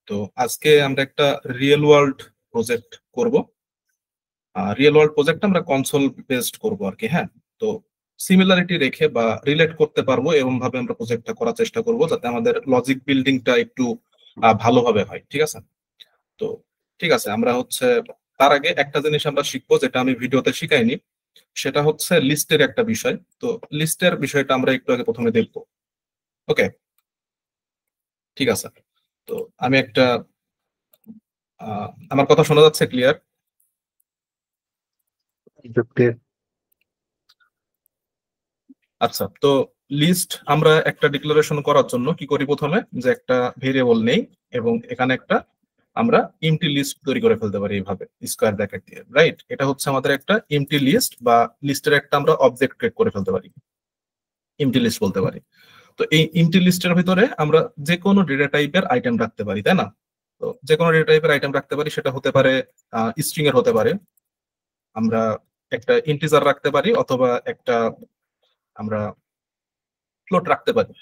তো আজকে আমরা একটা রিয়েল ওয়ার্ল্ড প্রজেক্ট করব। রিয়েল ওয়ার্ল্ড প্রজেক্ট আমরা কনসোল বেসড করব আর কি। হ্যাঁ, তো সিমিলারিটি রেখে বা রিলেট করতে পারবো এরকম ভাবে আমরা প্রজেক্টটা করার চেষ্টা করব, যাতে আমাদের লজিক বিল্ডিংটা একটু ভালোভাবে হয়। ঠিক আছে? তো ঠিক আছে, আমরা তার আগে একটা জিনিস আমরা শিখবো, যেটা আমি ভিডিওতে শিখাইনি। সেটা হচ্ছে লিস্টের একটা বিষয়। তো লিস্টের বিষয়টা আমরা একটু আগে প্রথমে দেখবো। ওকে, ঠিক আছে। তো আমি একটা আমার কথা শোনা যাচ্ছে ক্লিয়ার? আচ্ছা, তো লিস্ট আমরা একটা ডিক্লারেশন করার জন্য কি করি? প্রথমে যে একটা ভেরিয়েবল নেই এবং এখানে একটা আমরা এমটি লিস্ট তৈরি করে ফেলতে পারি এইভাবে স্কোয়ার ব্র্যাকেট দিয়ে, রাইট? এটা হচ্ছে আমাদের একটা এমটি লিস্ট বা লিস্টের একটা আমরা অবজেক্ট ক্রিয়েট করে ফেলতে পারি, এমটি লিস্ট বলতে পারি। তো এই এমটি লিস্টের ভিতরে আমরা যে কোনো ডেটা টাইপের আইটেম রাখতে পারি, তাই না? তো যে কোনো ডেটা টাইপের আইটেম রাখতে পারি, সেটা হতে পারে স্ট্রিং এর হতে পারে, আমরা একটা ইন্টিজার রাখতে পারি, অথবা একটা আমরা ফ্লোট রাখতে পারি।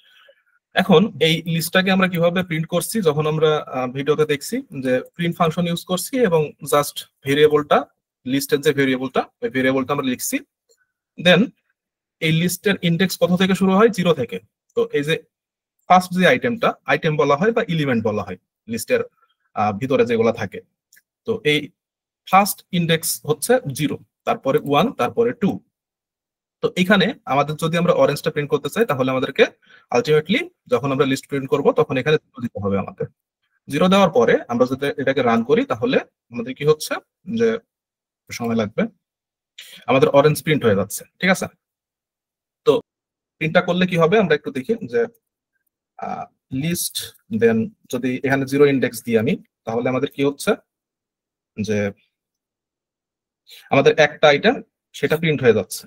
এখন এই লিস্টটাকে আমরা কিভাবে প্রিন্ট করছি, যখন আমরা ভিডিওতে দেখছি যে প্রিন্ট ফাংশন ইউজ করছি এবং জাস্ট ভেরিয়েবলটা, লিস্টের যে ভেরিয়েবলটা, ওই ভেরিয়েবলটা আমরা লিখছি। দেন এই লিস্টের ইন্ডেক্স কত থেকে শুরু হয়? 0 থেকে। তো এই যে ফার্স্ট যে আইটেমটা, আইটেম বলা হয় বা এলিমেন্ট বলা হয় লিস্টের ভিতরে যেগুলো থাকে। তো এই ফার্স্ট ইন্ডেক্স হচ্ছে 0, তারপরে 1, তারপরে 2। তো এখানে আমাদের যদি আমরা অরেঞ্জটা প্রিন্ট করতে চাই, তাহলে আমাদেরকে আলটিমেটলি যখন আমরা লিস্ট প্রিন্ট করব তখন এখানে 0 দিতে হবে আমাদের। 0 দেওয়ার পরে আমরা যদি এটাকে রান করি, তাহলে আমাদের কি হচ্ছে যে সময় লাগবে, আমাদের অরেঞ্জ প্রিন্ট হয়ে যাচ্ছে। ঠিক আছে? তো প্রিন্টটা করলে কি হবে আমরা একটু দেখি যে লিস্ট, দেন যদি এখানে 0 ইন্ডেক্স দিই আমি, তাহলে আমাদের কি হচ্ছে যে আমাদের একটা আইটেম সেটা প্রিন্ট হয়ে যাচ্ছে।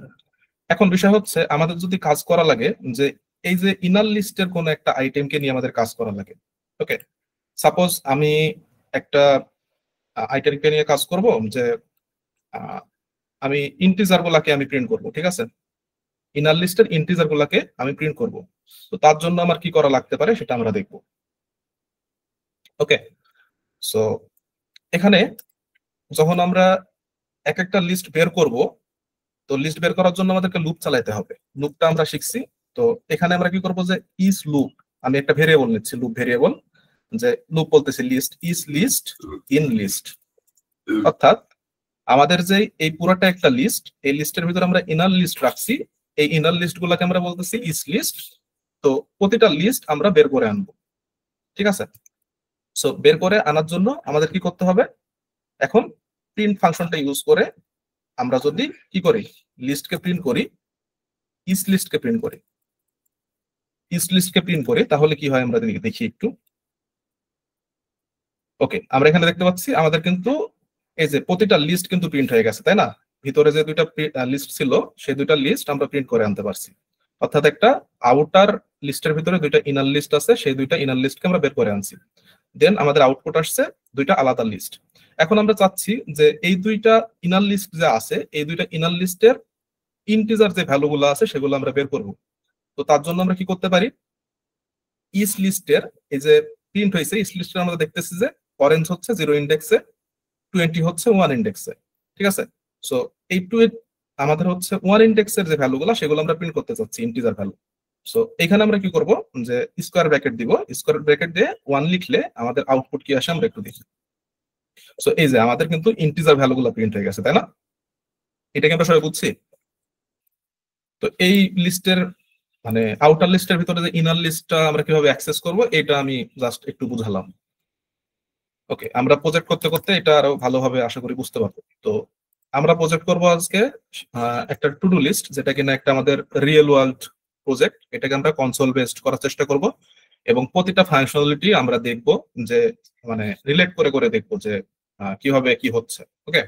এখন বিষয় হচ্ছে আমাদের যদি কাজ করা লাগে যে এই যে ইনার লিস্টের কোন একটা আইটেমকে নিয়ে আমাদের কাজ করা লাগে। ওকে, সাপোজ আমি একটা আইটেমকে নিয়ে কাজ করব যে আমি ইন্টিজার গুলাকে আমি প্রিন্ট করব। ঠিক আছে? ইনার লিস্টের ইন্টিজার গুলাকে আমি প্রিন্ট করব। তো তার জন্য আমার কি করা লাগতে পারে সেটা আমরা দেখব। ওকে, সো এখানে যখন আমরা এক একটা লিস্ট বের করব, তো লিস্ট বের করার জন্য আমাদেরকে লুপ চালাতে হবে। লুপটা আমরা শিখছি। তো এখানে আমরা কি করব যে ইজ লুপ, আমি একটা ভেরিয়েবল নিচ্ছি, লুপ ভেরিয়েবল, যে লুপ বলতেছি list is list in list. অর্থাৎ আমাদের যে এই পুরোটা একটা লিস্ট, এই লিস্টের ভিতরে আমরা ইনার লিস্ট রাখছি, এই ইনার লিস্ট গুলাকে আমরা বলতেছি ইজ লিস্ট। তো প্রতিটা লিস্ট আমরা বের করে আনবো। ঠিক আছে? সো বের করে আনার জন্য আমাদের কি করতে হবে? এখন প্রিন্ট ফাংশনটা ইউজ করে আমরা যদি কি করি, লিস্টকে প্রিন্ট করি, ইজ লিস্টকে প্রিন্ট করি, ইজ লিস্টকে প্রিন্ট করি, তাহলে কি হয় আমরা দেখি একটু। ওকে, আমরা এখানে দেখতে পাচ্ছি আমাদের কিন্তু এই যে প্রতিটা লিস্ট কিন্তু প্রিন্ট হয়ে গেছে, তাই না? ভিতরে যে দুইটা লিস্ট ছিল, সেই দুইটা লিস্ট আমরা প্রিন্ট করে আনতে পারছি। অর্থাৎ একটা আউটার লিস্টের ভিতরে দুইটা ইনার লিস্ট আছে, সেই দুইটা ইনার লিস্টকে আমরা বের করে আনছি। দেন আমাদের আউটপুট আসছে দুইটা আলাদা লিস্ট। এখন আমরা চাচ্ছি যে এই দুইটা ইনার লিস্ট যে আছে, এই দুইটা ইনার লিস্টের ইন্টিজার যে ভ্যালুগুলো আছে সেগুলো আমরা বের করব। তো তার জন্য আমরা কি করতে পারি, ইস লিস্টের এই যে প্রিন্ট হয়েছে, ইস লিস্টের আমরা দেখতেছি যে অরেঞ্জ হচ্ছে 0 ইন্ডেক্সে, 20 হচ্ছে 1 ইন্ডেক্সে। ঠিক আছে? সো এই আমাদের হচ্ছে 1 ইন্ডেক্সের যে ভ্যালুগুলো, সেগুলো আমরা প্রিন্ট করতে চাচ্ছি, ইন্টিজার ভ্যালু। সো এখানে আমরা কি করব যে স্কোয়ার ব্র্যাকেট দিব, স্কোয়ার ব্র্যাকেট দিয়ে 1 লিখলে আমাদের আউটপুট কি আসে আমরা একটু দেখি। সো এই যে আমাদের কিন্তু ইন্টিজার ভ্যালুগুলো প্রিন্ট হয়ে গেছে, তাই না? এটা কি আমরা সবাই বুঝছি? তো এই লিস্টের মানে আউটার লিস্টের ভিতরে যে ইনার লিস্টটা আমরা কিভাবে অ্যাক্সেস করব, এটা আমি জাস্ট একটু বুঝালাম। ওকে, আমরা প্রজেক্ট করতে করতে এটা আরো ভালোভাবে আশা করি বুঝতে পারবো। তো আমরা প্রজেক্ট করব আজকে একটা টু ডু লিস্ট, যেটা কিনা একটা আমাদের রিয়েল ওয়ার্ল্ড প্রজেক্ট। এটাকে আমরা কনসোল বেসড করার চেষ্টা করব এবং প্রতিটা ফাংশনালিটি আমরা দেখব, যে মানে রিলেট করে করে দেখব যে কিভাবে কি হচ্ছে। ওকে,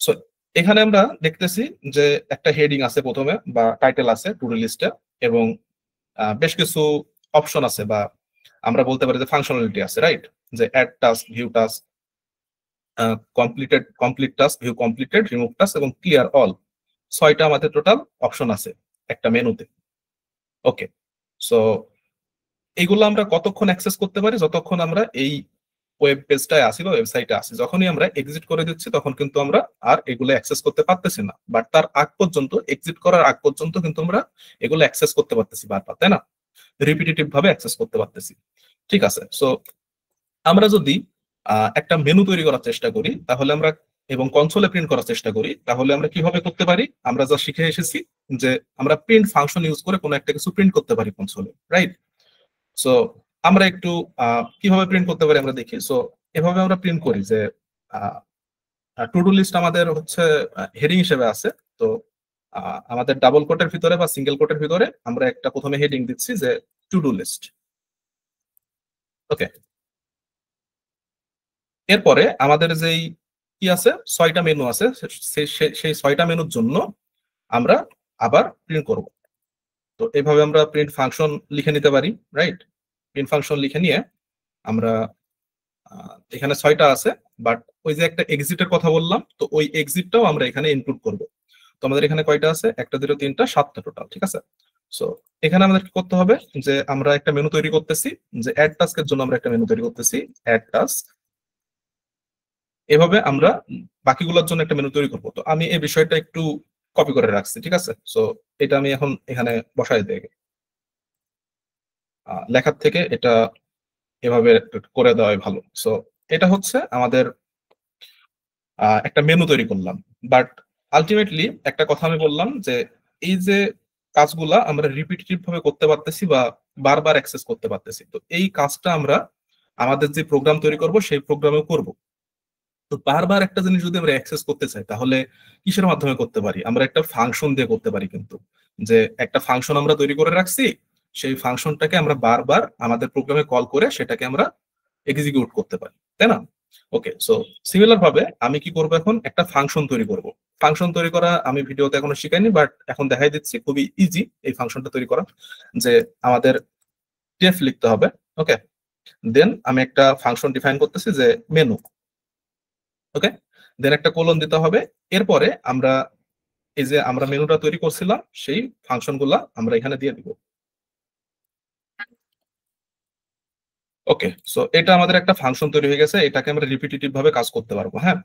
সো এখানে আমরা দেখতেছি যে একটা হেডিং আছে প্রথমে বা টাইটেল আছে টু ডু লিস্টে, এবং বেশ কিছু অপশন আছে বা আমরা বলতে পারি যে ফাংশনালিটি আছে, রাইট? যে add task, view task, complete task, view completed, remove task এবং ক্লিয়ার অল। 6টা আমাদের টোটাল অপশন আছে একটা মেনুতে। ওকে, সো এইগুলো আমরা কতক্ষণ অ্যাক্সেস করতে পারি? যতক্ষণ আমরা এই ওয়েব পেজটায় আসি বা ওয়েবসাইটে আসি, যখনই আমরা এক্সিট করে দিচ্ছি তখন কিন্তু আমরা আর এগুলো অ্যাক্সেস করতে পারতেছি না, বাট তার আগ পর্যন্ত, এক্সিট করার আগ পর্যন্ত কিন্তু আমরা এগুলো অ্যাক্সেস করতে পারতেছি বারবার, তাই না? রিপিটেটিভ ভাবে অ্যাক্সেস করতে পারতেছি। ঠিক আছে, সো আমরা যদি একটা মেনু তৈরি করার চেষ্টা করি তাহলে আমরা, এবং কনসোলে প্রিন্ট করার চেষ্টা করি, তাহলে আমরা কিভাবে করতে পারি? আমরা যা শিখে এসেছি যে আমরা প্রিন্ট ফাংশন ইউজ করে কোনো একটা কিছু প্রিন্ট করতে পারি কনসোলে, রাইট? সো আমরা একটু কিভাবে প্রিন্ট করতে পারি আমরা দেখি। সো এভাবে আমরা প্রিন্ট করি যে টু ডু লিস্ট আমাদের হচ্ছে হেডিং হিসেবে আছে। তো আমাদের ডাবল কোটের ভিতরে বা সিঙ্গেল কোটের ভিতরে আমরা একটা প্রথমে হেডিং দিচ্ছি যে টু ডু লিস্ট। ওকে, এরপরে আমাদের যেই কি আছে, 6টা মেনু আছে, সেই 6টা মেনুর জন্য আমরা আবার প্রিন্ট করব। তো এইভাবে আমরা প্রিন্ট ফাংশন লিখে নিতে পারি, রাইট? প্রিন্ট ফাংশন লিখে নিয়ে আমরা এখানে 6টা আছে, বাট ওই যে একটা এক্সিটের কথা বললাম, তো ওই এক্সিটটাও আমরা এখানে ইনক্লুড করব। তো আমাদের এখানে কয়টা আছে? 1 2 3 7টা টোটাল, ঠিক আছে? সো এখানে আমাদের কি করতে হবে যে আমরা একটা মেনু তৈরি করতেছি, যে অ্যাড টাস্কের জন্য আমরা একটা মেনু তৈরি করতেছি, অ্যাড টাস্ক। এভাবে আমরা বাকিগুলোর জন্য একটা মেনু তৈরি করব। তো আমি এই বিষয়টা একটু কপি করে রাখছি, ঠিক আছে? সো এটা আমি এখন এখানে বসাই দেই, লেখার থেকে এটা এভাবে করে দেওয়াই ভালো। সো এটা হচ্ছে আমাদের একটা মেনু তৈরি করলাম, বাট আলটিমেটলি একটা কথা আমি বললাম যে এই যে কাজগুলা আমরা রিপিটেটিভ ভাবে করতে পারতেছি বা বারবার অ্যাক্সেস করতে পারতেছি, তো এই কাজটা আমরা আমাদের যে প্রোগ্রাম তৈরি করব সেই প্রোগ্রামেও করব। তো বারবার একটা জিনিস যদি আমরা অ্যাক্সেস করতে চাই তাহলে কিসের মাধ্যমে করতে পারি? আমরা একটা ফাংশন দিয়ে করতে পারি, কিন্তু যে একটা ফাংশন আমরা তৈরি করে রাখছি, সেই ফাংশনটাকে আমরা বারবার আমাদের প্রোগ্রামে কল করে সেটাকে আমরা এক্সিকিউট করতে পারি, তাই না? ওকে, সো সিমিলার ভাবে আমি কি করব, এখন একটা ফাংশন তৈরি করব। ফাংশন তৈরি করা আমি ভিডিওতে এখনো শিখাইনি, বাট এখন দেখাই দিচ্ছি, খুবই ইজি এই ফাংশনটা তৈরি করা। যে আমাদের ডেফ লিখতে হবে, ওকে, দেন আমি একটা ফাংশন ডিফাইন করতেছি যে মেনু, ওকে, দেন একটা কোলন দিতে হবে। এরপরে আমরা এই যে আমরা মেনুটা তৈরি করছিলাম সেই ফাংশনগুলা আমরা এখানে দিয়ে দিব। ওকে, সো এটা আমাদের একটা ফাংশন তৈরি হয়ে গেছে, এটাকে আমরা রিপিটেটিভ ভাবে কাজ করতে পারবো। হ্যাঁ,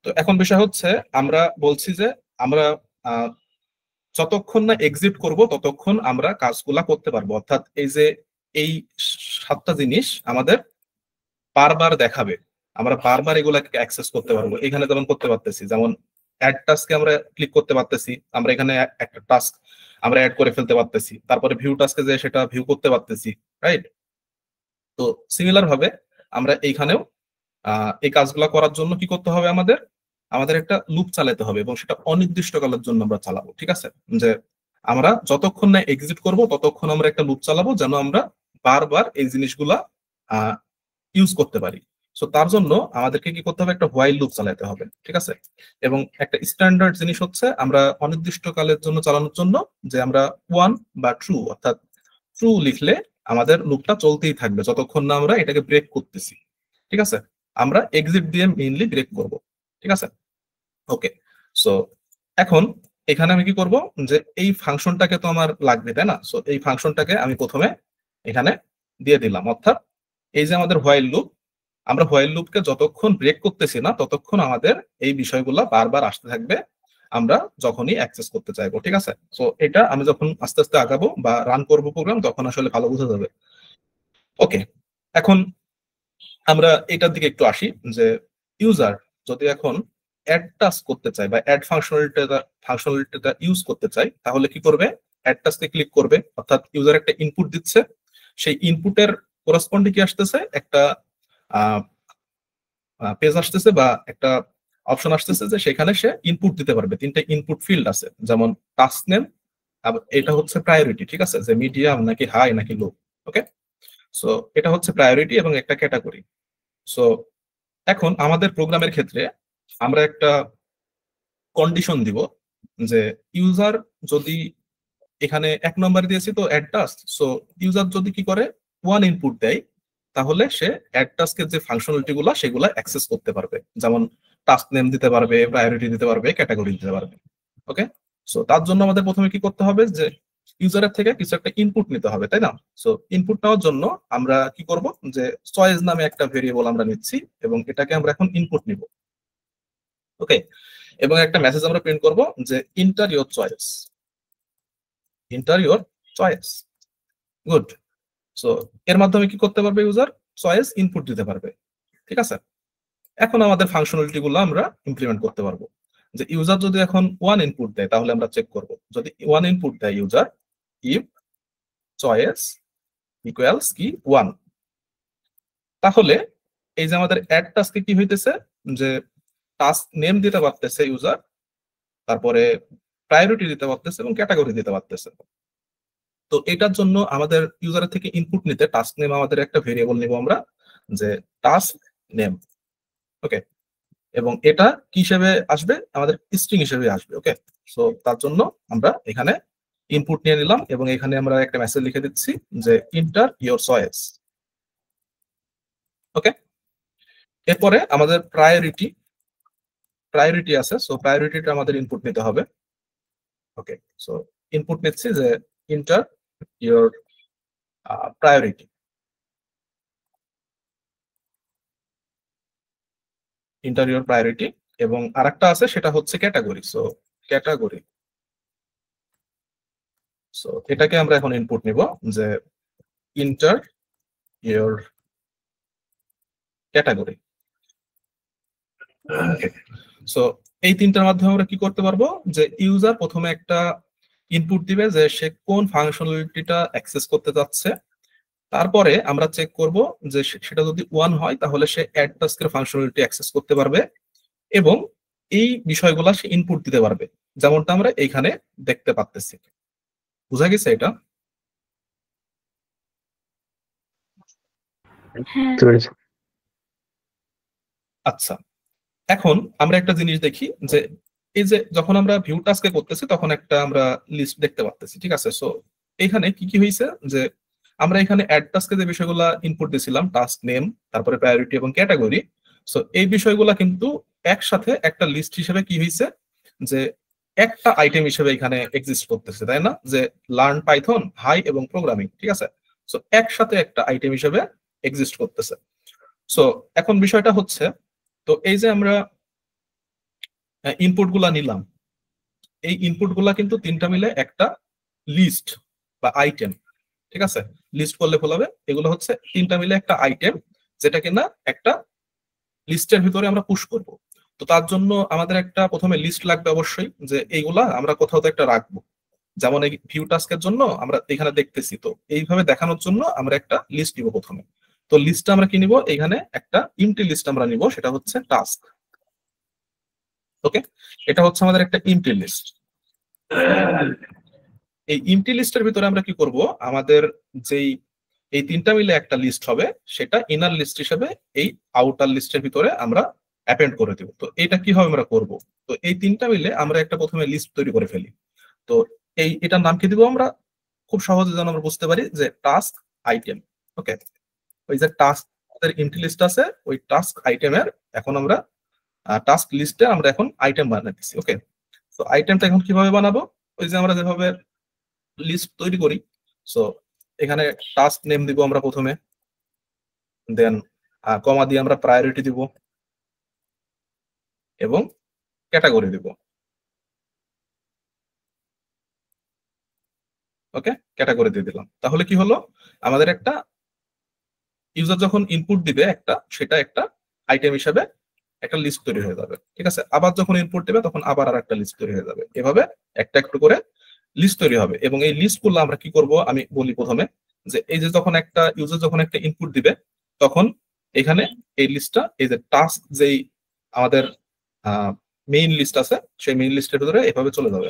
তো এখন বিষয় হচ্ছে আমরা বলছি যে আমরা আহ, যতক্ষণ না এক্সিট করব ততক্ষণ আমরা কাজগুলা করতে পারবো, অর্থাৎ এই যে এই 7টা জিনিস আমাদের বারবার দেখাবে, আমরা বারবার এগুলাকে অ্যাক্সেস করতে পারবো। এখানে যেমন করতে পারতেছি, যেমন অ্যাড টাস্কে আমরা ক্লিক করতে পারতেছি, আমরা এখানে একটা টাস্ক আমরা অ্যাড করে ফেলতে পারতেছি, তারপরে ভিউ টাস্কে যে সেটা ভিউ করতে পারতেছি, রাইট? তো সিমিলার ভাবে আমরা এইখানেও এই কাজগুলো করার জন্য কি করতে হবে, আমাদের আমাদের একটা লুপ চালাতে হবে, এবং সেটা অনির্দিষ্টকালের জন্য আমরা চালাবো, ঠিক আছে? যে আমরা যতক্ষণ না এক্সিট করব ততক্ষণ আমরা একটা লুপ চালাবো, যেন আমরা বারবার এই জিনিসগুলা ইউজ করতে পারি। সো তার জন্য আমাদেরকে কি করতে হবে, একটা হোয়াইল লুপ চালাতে হবে, ঠিক আছে? এবং একটা স্ট্যান্ডার্ড জিনিস হচ্ছে আমরা অনির্দিষ্টকালের জন্য চালানোর জন্য যে আমরা ওয়ান বা ট্রু, অর্থাৎ ট্রু লিখলে আমাদের লুপটা চলতেই থাকবে যতক্ষণ না আমরা এটাকে ব্রেক করতেছি, ঠিক আছে? আমরা এক্সিট দিয়ে মেইনলি ব্রেক করব, ঠিক আছে? ওকে, সো এখন এখানে আমি কি করব, যে এই ফাংশনটাকে তো আমার লাগবে, তাই না? সো এই ফাংশনটাকে আমি প্রথমে এখানে দিয়ে দিলাম, অর্থাৎ এই যে আমাদের হোয়াইল লুপ, আমরা হোয়াইল লুপকে যতক্ষণ ব্রেক করতেছি না ততক্ষণ আমাদের এই বিষয়গুলো বারবার আসতে থাকবে আমরা যখনই অ্যাক্সেস করতে চাইবো, ঠিক আছে? সো এটা আমি যখন আস্তে আস্তে আগাবো বা রান করব প্রোগ্রাম, তখন আসলে ভালো বোঝা যাবে। ওকে, এখন আমরা এটার দিকে একটু আসি, যে ইউজার যদি এখন অ্যাড টাস্ক করতে চায় বা অ্যাড ফাংশনালিটিটা ইউজ করতে চায়, তাহলে কি করবে? অ্যাড টাস্কে ক্লিক করবে, অর্থাৎ ইউজার একটা ইনপুট দিচ্ছে, সেই ইনপুটের করেসপন্ডিং কি আসতেছে, একটা পেজ আসতেছে বা একটা অপশন আসতেছে, যে সেখানে সে ইনপুট দিতে পারবে। 3টে ইনপুট ফিল্ড আছে, যেমন টাস্ক নেম, এটা হচ্ছে প্রায়োরিটি, ঠিক আছে, যে মিডিয়াম নাকি হাই নাকি লো। ওকে, সো এটা হচ্ছে প্রায়োরিটি এবং একটা ক্যাটাগরি। সো এখন আমাদের প্রোগ্রামের ক্ষেত্রে আমরা একটা কন্ডিশন দিব, যে ইউজার যদি এখানে 1 নম্বর দিয়েছি তো অ্যাড টাস্ক, সো ইউজার যদি কি করে, 1 ইনপুট দেয়, তাহলে সে অ্যাড টাস্কের যে ফাংশনালিটি গুলা সেগুলা অ্যাক্সেস করতে পারবে, যেমন টাস্ক নেম দিতে পারবে, প্রায়োরিটি দিতে পারবে, ক্যাটাগরি দিতে পারবে। ওকে, সো তার জন্য আমাদের প্রথমে কি করতে হবে, যে ইউজারের থেকে কিছু একটা ইনপুট নিতে হবে, তাই না? সো ইনপুট নেওয়ার জন্য আমরা কি করব, যে চয়েস নামে একটা ভেরিয়েবল আমরা নিচ্ছি এবং এটাকে আমরা এখন ইনপুট নিব। ওকে, এবং একটা মেসেজ আমরা প্রিন্ট করব যে inter your choice, inter your choice. Good. So এর মাধ্যমে কি করতে পারবে ইউজার? চয়েস ইনপুট দিতে পারবে। ঠিক আছে, এখন আমাদের ফাংশনালিটি গুলো আমরা ইমপ্লিমেন্ট করতে পারবো। যে ইউজার যদি এখন 1 ইনপুট দেয় তাহলে আমরা চেক করব, যদি 1 ইনপুট দেয় ইউজার, ইফ চয়েস ইকুয়ালস কি 1, তাহলে এই যে আমাদের অ্যাড টাস্কে কি হইতেছে, যে টাস্ক নেম দিতে পারতেছে ইউজার, তারপরে প্রায়োরিটি দিতে পারতেছে এবং ক্যাটাগরি দিতে পারতেছে। তো এটার জন্য আমাদের ইউজারের থেকে ইনপুট নিতে টাস্ক নেম আমাদের একটা ভেরিয়েবল নিব আমরা, যে টাস্ক নেম। ওকে, এবং এটা কি হিসেবে আসবে? আমাদের স্ট্রিং হিসেবে আসবে। ওকে, সো তার জন্য আমরা এখানে ইনপুট নিয়ে নিলাম এবং এখানে আমরা একটা মেসেজ লিখে দিচ্ছি যে ইন্টার ইওর চয়েস। ওকে, এরপরে আমাদের প্রায়োরিটি আছে, সো প্রায়োরিটিটা আমাদের ইনপুট নিতে হবে। ওকে, সো ইনপুট নিচ্ছি যে inter your priority, inter your priority. এবং আরেকটা আছে সেটা হচ্ছে ক্যাটাগরি, সো ক্যাটাগরি। সো এটাকে আমরা এখন ইনপুট নিব যে ইন্টার ইওর ক্যাটাগরি। সো এই তিনটার মাধ্যমে আমরা কি করতে পারবো, যে ইউজার প্রথমে একটা ইনপুট দিবে যে সে কোন ফাংশনালিটিটা অ্যাক্সেস করতে যাচ্ছে, তারপরে আমরা চেক করব যে সেটা যদি 1 হয় তাহলে সে অ্যাড টাস্কের ফাংশনালিটি অ্যাক্সেস করতে পারবে এবং এই বিষয়গুলো সে ইনপুট দিতে পারবে, যেমনটা আমরা এইখানে দেখতে পাচ্ছি। বুঝা গেছে এটা? আচ্ছা, এখন আমরা একটা জিনিস দেখি যে এই যে যখন আমরা ভিউ টাস্কে করতেছি তখন একটা আমরা লিস্ট দেখতে পাচ্ছি। ঠিক আছে, সো এখানে কি কি হয়েছে, যে আমরা এখানে অ্যাড টাস্কে যে বিষয়গুলো ইনপুট দিয়েছিলাম, টাস্ক নেম, তারপরে প্রায়োরিটি এবং ক্যাটাগরি, সো এই বিষয়গুলো কিন্তু একসাথে একটা লিস্ট হিসেবে কি হয়েছে, যে একটা আইটেম হিসেবে এখানে এক্সিস্ট করতেছে, তাই না? যে লার্ন পাইথন, হাই এবং প্রোগ্রামিং, ঠিক আছে, সো একসাথে একটা আইটেম হিসেবে এক্সিস্ট করতেছে। সো এখন বিষয়টা হচ্ছে, তো এই যে আমরা ইনপুট গুলা নিলাম, এই ইনপুট গুলা কিন্তু তিনটা মিলে একটা লিস্ট বা আইটেম। ঠিক আছে, লিস্ট করলে ভুল হবে, এগুলো হচ্ছে তিনটা মিলে একটা আইটেম, যেটা কিনা একটা লিস্টের ভিতরে আমরা পুশ করব। তো তার জন্য আমাদের একটা প্রথমে লিস্ট লাগবে অবশ্যই, যে এইগুলা আমরা কোথাও তো একটা রাখবো। যেমন এই ভিউ টাস্কের জন্য আমরা এখানে দেখতেছি, তো এইভাবে দেখানোর জন্য আমরা একটা লিস্ট নিব প্রথমে। তো লিস্টটা আমরা কি নিব, এখানে একটা ইমটি লিস্ট আমরা নিব, সেটা হচ্ছে টাস্ক। ওকে, এটা হচ্ছে আমাদের একটা ইমটি লিস্ট। এই ইমটি লিস্টের ভিতরে আমরা কি করব, আমাদের যেই এই তিনটা মিলে একটা লিস্ট হবে, সেটা ইনার লিস্ট হিসেবে এই আউটার লিস্টের ভিতরে আমরা অ্যাপেন্ড করে দিব। তো এটা কিভাবে আমরা করব, তো এই তিনটা মিলে আমরা একটা প্রথমে লিস্ট তৈরি করে ফেলি। তো এটার নাম কি দিব আমরা, খুব সহজে যেন আমরা বুঝতে পারি, যে টাস্ক আইটেম। ওকে, ওই যে টাস্ক ইমটি লিস্ট আছে, ওই টাস্ক আইটেমের এখন আমরা টাস্ক লিস্টে আমরা এখন আইটেম বানাতেছি। ওকে, তো আইটেমটা এখন কিভাবে বানাবো, ওই যে আমরা যেভাবে লিস্ট তৈরি করি। সো এখানে টাস্ক নেম দিব আমরা প্রথমে, দেন কমা দিয়ে আমরা প্রায়োরিটি দিব এবং ক্যাটাগরি দিব। ওকে, ক্যাটাগরি দিয়ে দিলাম, তাহলে কি হলো, আমাদের একটা ইউজার যখন ইনপুট দিবে একটা, সেটা একটা আইটেম হিসেবে একটা লিস্ট তৈরি হয়ে যাবে। ঠিক আছে, আবার যখন ইনপুট দিবে তখন আবার আর একটা লিস্ট তৈরি হয়ে যাবে, এভাবে একটা একটু করে লিস্ট তৈরি হবে। এবং এই লিস্ট গুলো আমরা কি করব, আমি বলি প্রথমে, যে এই যে যখন একটা ইউজার যখন একটা ইনপুট দিবে, তখন এখানে এই লিস্টটা, এই যে টাস্ক যেই আমাদের মেইন লিস্ট আছে, সেই মেইন লিস্টের ভিতরে এভাবে চলে যাবে।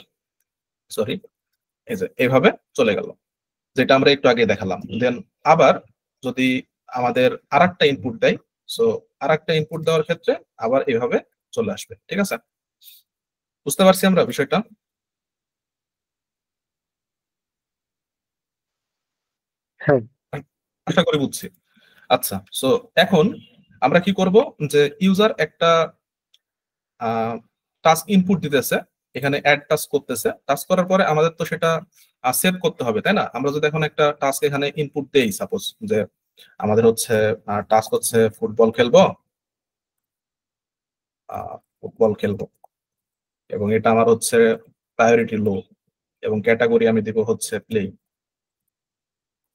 সরি, এই যে এভাবে চলে গেল, যেটা আমরা একটু আগে দেখালাম। দেন আবার যদি আমাদের আরেকটা ইনপুট দেয়, সো আরেকটা ইনপুট দেওয়ার ক্ষেত্রে আবার এভাবে চলে আসবে। ঠিক আছে, বুঝতে পারছি আমরা বিষয়টা? হ্যাঁ, আশা করি বুঝছি। আচ্ছা, সো এখন আমরা কি করব, যে ইউজার একটা টাস্ক ইনপুট দিতেছে, এখানে অ্যাড টাস্ক করতেছে। টাস্ক করার পরে আমাদের তো সেটা সেভ করতে হবে, তাই না? আমরা যদি এখন একটা টাস্ক এখানে ইনপুট দেই, সাপোজ যে আমাদের হচ্ছে টাস্ক হচ্ছে ফুটবল খেলবো, ফুটবল খেলবো, এবং এটা আমার হচ্ছে প্রায়োরিটি লো, এবং ক্যাটাগরি আমি দিব হচ্ছে প্লে,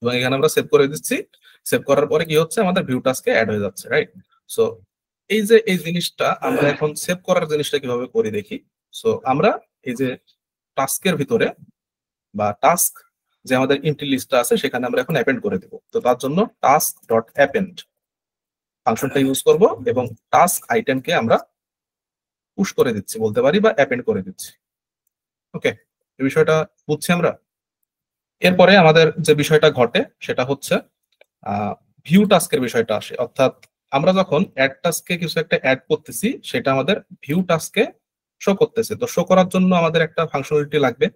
এবং এখানে আমরা সেভ করে দিচ্ছি। সেভ করার পরে কি হচ্ছে, আমাদের ভিউ টাস্কে অ্যাড হয়ে যাচ্ছে, রাইট? সো এই যে এই জিনিসটা আমরা এখন সেভ করার জিনিসটা কিভাবে করি দেখি। সো আমরা এই যে টাস্কের ভিতরে বা টাস্ক যে আমাদের এন্ট্রি লিস্টটা আছে সেখানে আমরা এখন অ্যাপেন্ড করে দিব। তো তার জন্য টাস্ক ডট অ্যাপেন্ড ফাংশনটা ইউজ করব, এবং টাস্ক আইটেমকে আমরা পুশ করে দিচ্ছি বলতে পারি, বা অ্যাপেন্ড করে দিচ্ছি। ওকে, এই বিষয়টা বুঝছি আমরা। এরপরে আমাদের যে বিষয়টা ঘটে সেটা হচ্ছে ভিউ টাস্কের বিষয়টা আসে, অর্থাৎ আমরা যখন অ্যাড টাস্কে কিছু একটা অ্যাড করতেছি সেটা আমাদের ভিউ টাস্কে শো করতেছে। তো শো করার জন্য আমাদের একটা ফাংশনালিটি লাগবে।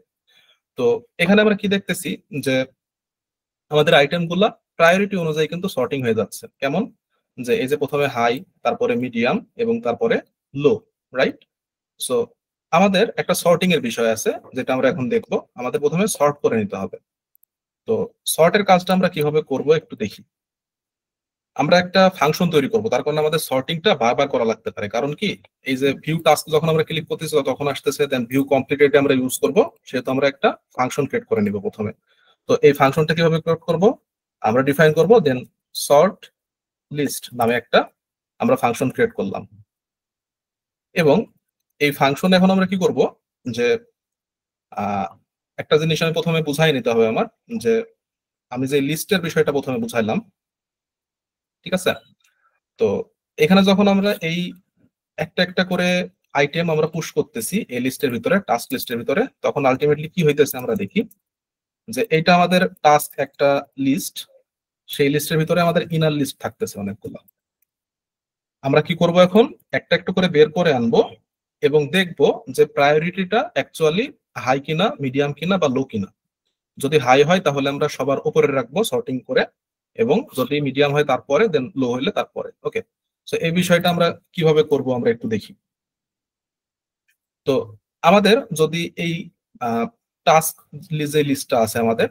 তো এখানে আমরা কি দেখতেছি যে আমাদের আইটেম গুলা প্রায়োরিটি অনুযায়ী কিন্তু সর্টিং হয়ে যাচ্ছে। কেমন? যে এই যে প্রথমে হাই, তারপরে মিডিয়াম, এবং তারপরে লো, রাইট? সো আমাদের একটা সর্টিং এর বিষয় আছে যেটা আমরা এখন দেখবো। আমাদের প্রথমে সর্ট করে নিতে হবে। তো সর্টের কাজটা আমরা কিভাবে করব একটু দেখি। আমরা একটা ফাংশন তৈরি করব, তার কারণে আমাদের সর্টিংটা বারবার করা লাগতে পারে। কারণ কি, এই যে ভিউ টাস্ক যখন আমরা ক্লিক করতেছি তখন আসতেছে, দেন ভিউ কমপ্লিটেড আমরা ইউজ করব, সেহেতু আমরা একটা ফাংশন ক্রিয়েট করে নিব প্রথমে। তো এই ফাংশনটা কিভাবে ক্রিয়েট করব, আমরা ডিফাইন করব, দেন সর্ট লিস্ট নামে একটা আমরা ফাংশন ক্রিয়েট করলাম। এবং এই ফাংশন এখন আমরা কি করব, যে একটা জিনিস আমি প্রথমে বুঝাই নিতে হবে আমার, যে আমি যে লিস্টের বিষয়টা প্রথমে বুঝাইলাম, ঠিক আছে? তো এখানে যখন আমরা এই একটা একটা করে আইটেম আমরা পুশ করতেছি এই লিস্টের ভিতরে, টাস্ক লিস্টের ভিতরে, তখন আলটিমেটলি কি হইতেছে আমরা দেখি যে এইটা আমাদের টাস্ক একটা লিস্ট, সেই লিস্টের ভিতরে আমাদের ইনার লিস্ট থাকতেছে অনেকগুলো। আমরা কি করব, এখন একটা একটা করে বের করে আনবো এবং দেখব যে প্রায়োরিটিটা অ্যাকচুয়ালি হাই কিনা, মিডিয়াম কিনা, বা লো কিনা। যদি হাই হয় তাহলে আমরা সবার উপরে রাখবো সর্টিং করে, এবং যদি মিডিয়াম হয় তারপরে, দেন লো হইলে তারপরে। ওকে, তো এই বিষয়টা আমরা কিভাবে করব আমরা একটু দেখি। তো আমাদের যদি এই টাস্ক যে লিস্টটা আছে আমাদের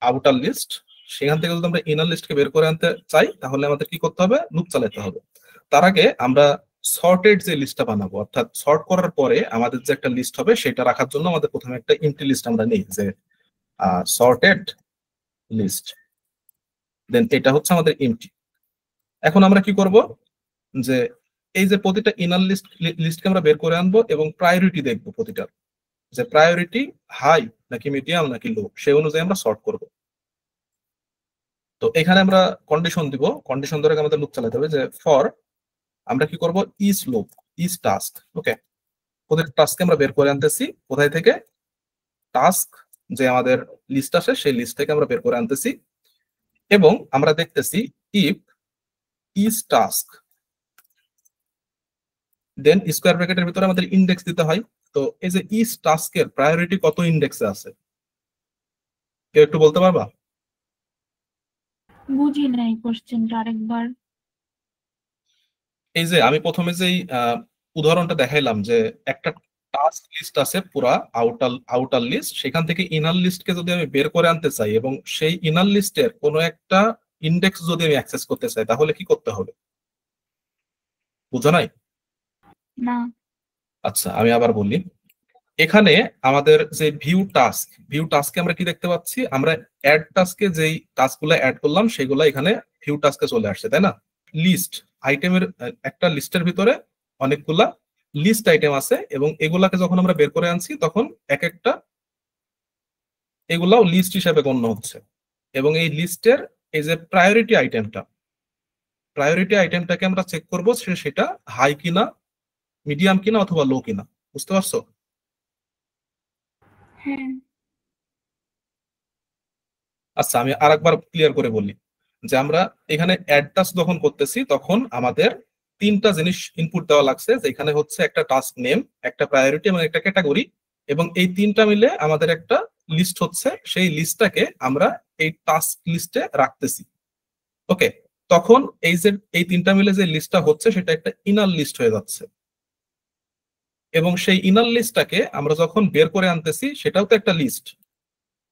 আউটার লিস্ট, সেখান থেকে যদি আমরা ইনার লিস্টকে বের করে আনতে চাই তাহলে আমাদের কি করতে হবে, লুপ চালাতে হবে। তার আগে আমরা সর্টেড যে লিস্টটা বানাবো, অর্থাৎ সর্ট করার পরে আমাদের যে একটা লিস্ট হবে সেটা রাখার জন্য আমাদের প্রথমে একটা এমটি লিস্ট আমরা নিই, যে সর্টেড লিস্ট, দেন এটা হচ্ছে আমাদের এমটি। এখন আমরা কি করব, যে এই যে প্রতিটা ইনার লিস্টকে আমরা বের করে আনবো এবং প্রায়োরিটি দেখবো প্রতিটার, যে প্রায়োরিটি হাই নাকি মিডিয়াম নাকি লো, সেই অনুযায়ী আমরা সর্ট করব। তো এখানে আমরা কন্ডিশন দিব, কন্ডিশন ধরে আমাদের লুপ চালাতে হবে, যে ফর আমরা কি করব, ইজ লুপ ইজ টাস্ক। ওকে, প্রতিটা টাস্ককে আমরা বের করে আনতেছি কোথায় থেকে, টাস্ক যে আমাদের লিস্ট আছে সেই লিস্ট থেকে আমরা বের করে আনতেছি, এবং আমরা দেখতেছি if is task, then square ব্র্যাকেটের ভিতরে আমাদের ইন্ডেক্স দিতে হয়। তো এই যে ইজ টাস্কের প্রায়োরিটি কত ইন্ডেক্সে আছে, কেউ একটু বলতে পারবা? বুঝি নাই কোশ্চেনটা, আরেকবার। এই যে আমি প্রথমে যেই উদাহরণটা দেখাইলাম, যে একটা টাস্ক লিস্ট আছে পুরা আউটার লিস্ট, সেখান থেকে ইনার লিস্টকে যদি আমি বের করে আনতে চাই এবং সেই ইনার লিস্টের কোনো একটা ইন্ডেক্স যদি আমি অ্যাক্সেস করতে চাই তাহলে কি করতে হবে, বুঝো নাই? না। আচ্ছা, আমি আবার বলি। এখানে আমাদের যে ভিউ টাস্কে আমরা কি দেখতে পাচ্ছি, আমরা অ্যাড টাস্কে যেই টাস্কগুলো অ্যাড করলাম সেগুলো এখানে ভিউ টাস্কে চলে আসছে, তাই না? লিস্ট আইটেমের একটা লিস্টের ভিতরে অনেকগুলা লিস্ট আইটেম আছে, এবং এগুলাকে যখন আমরা বের করে আনছি তখন এক একটা এগুলাও লিস্ট হিসাবে গণ্য হচ্ছে। এবং এই লিস্টের এই যে প্রায়োরিটি আইটেমটাকে আমরা চেক করবো সেটা হাই কিনা, মিডিয়াম কিনা, অথবা লো কিনা। বুঝতে পারছো? হ্যাঁ। আচ্ছা, আমি আরেকবার ক্লিয়ার করে বলি, যে আমরা এখানে অ্যাড টাস্ক যখন করতেছি তখন আমাদের তিনটা জিনিস ইনপুট দেওয়া লাগছে, যে এখানে হচ্ছে একটা টাস্ক নেম, একটা প্রায়োরিটি এবং একটা ক্যাটাগরি, এবং এই তিনটা মিলে আমাদের একটা লিস্ট হচ্ছে। সেই লিস্টটাকে আমরা এই টাস্ক লিস্টে রাখতেছি। ওকে, তখন এই যে এই তিনটা মিলে যে লিস্টটা হচ্ছে সেটা একটা ইনার লিস্ট হয়ে যাচ্ছে। এবং সেই ইনার লিস্টটাকে আমরা যখন বের করে আনতেছি সেটাও তো একটা লিস্ট,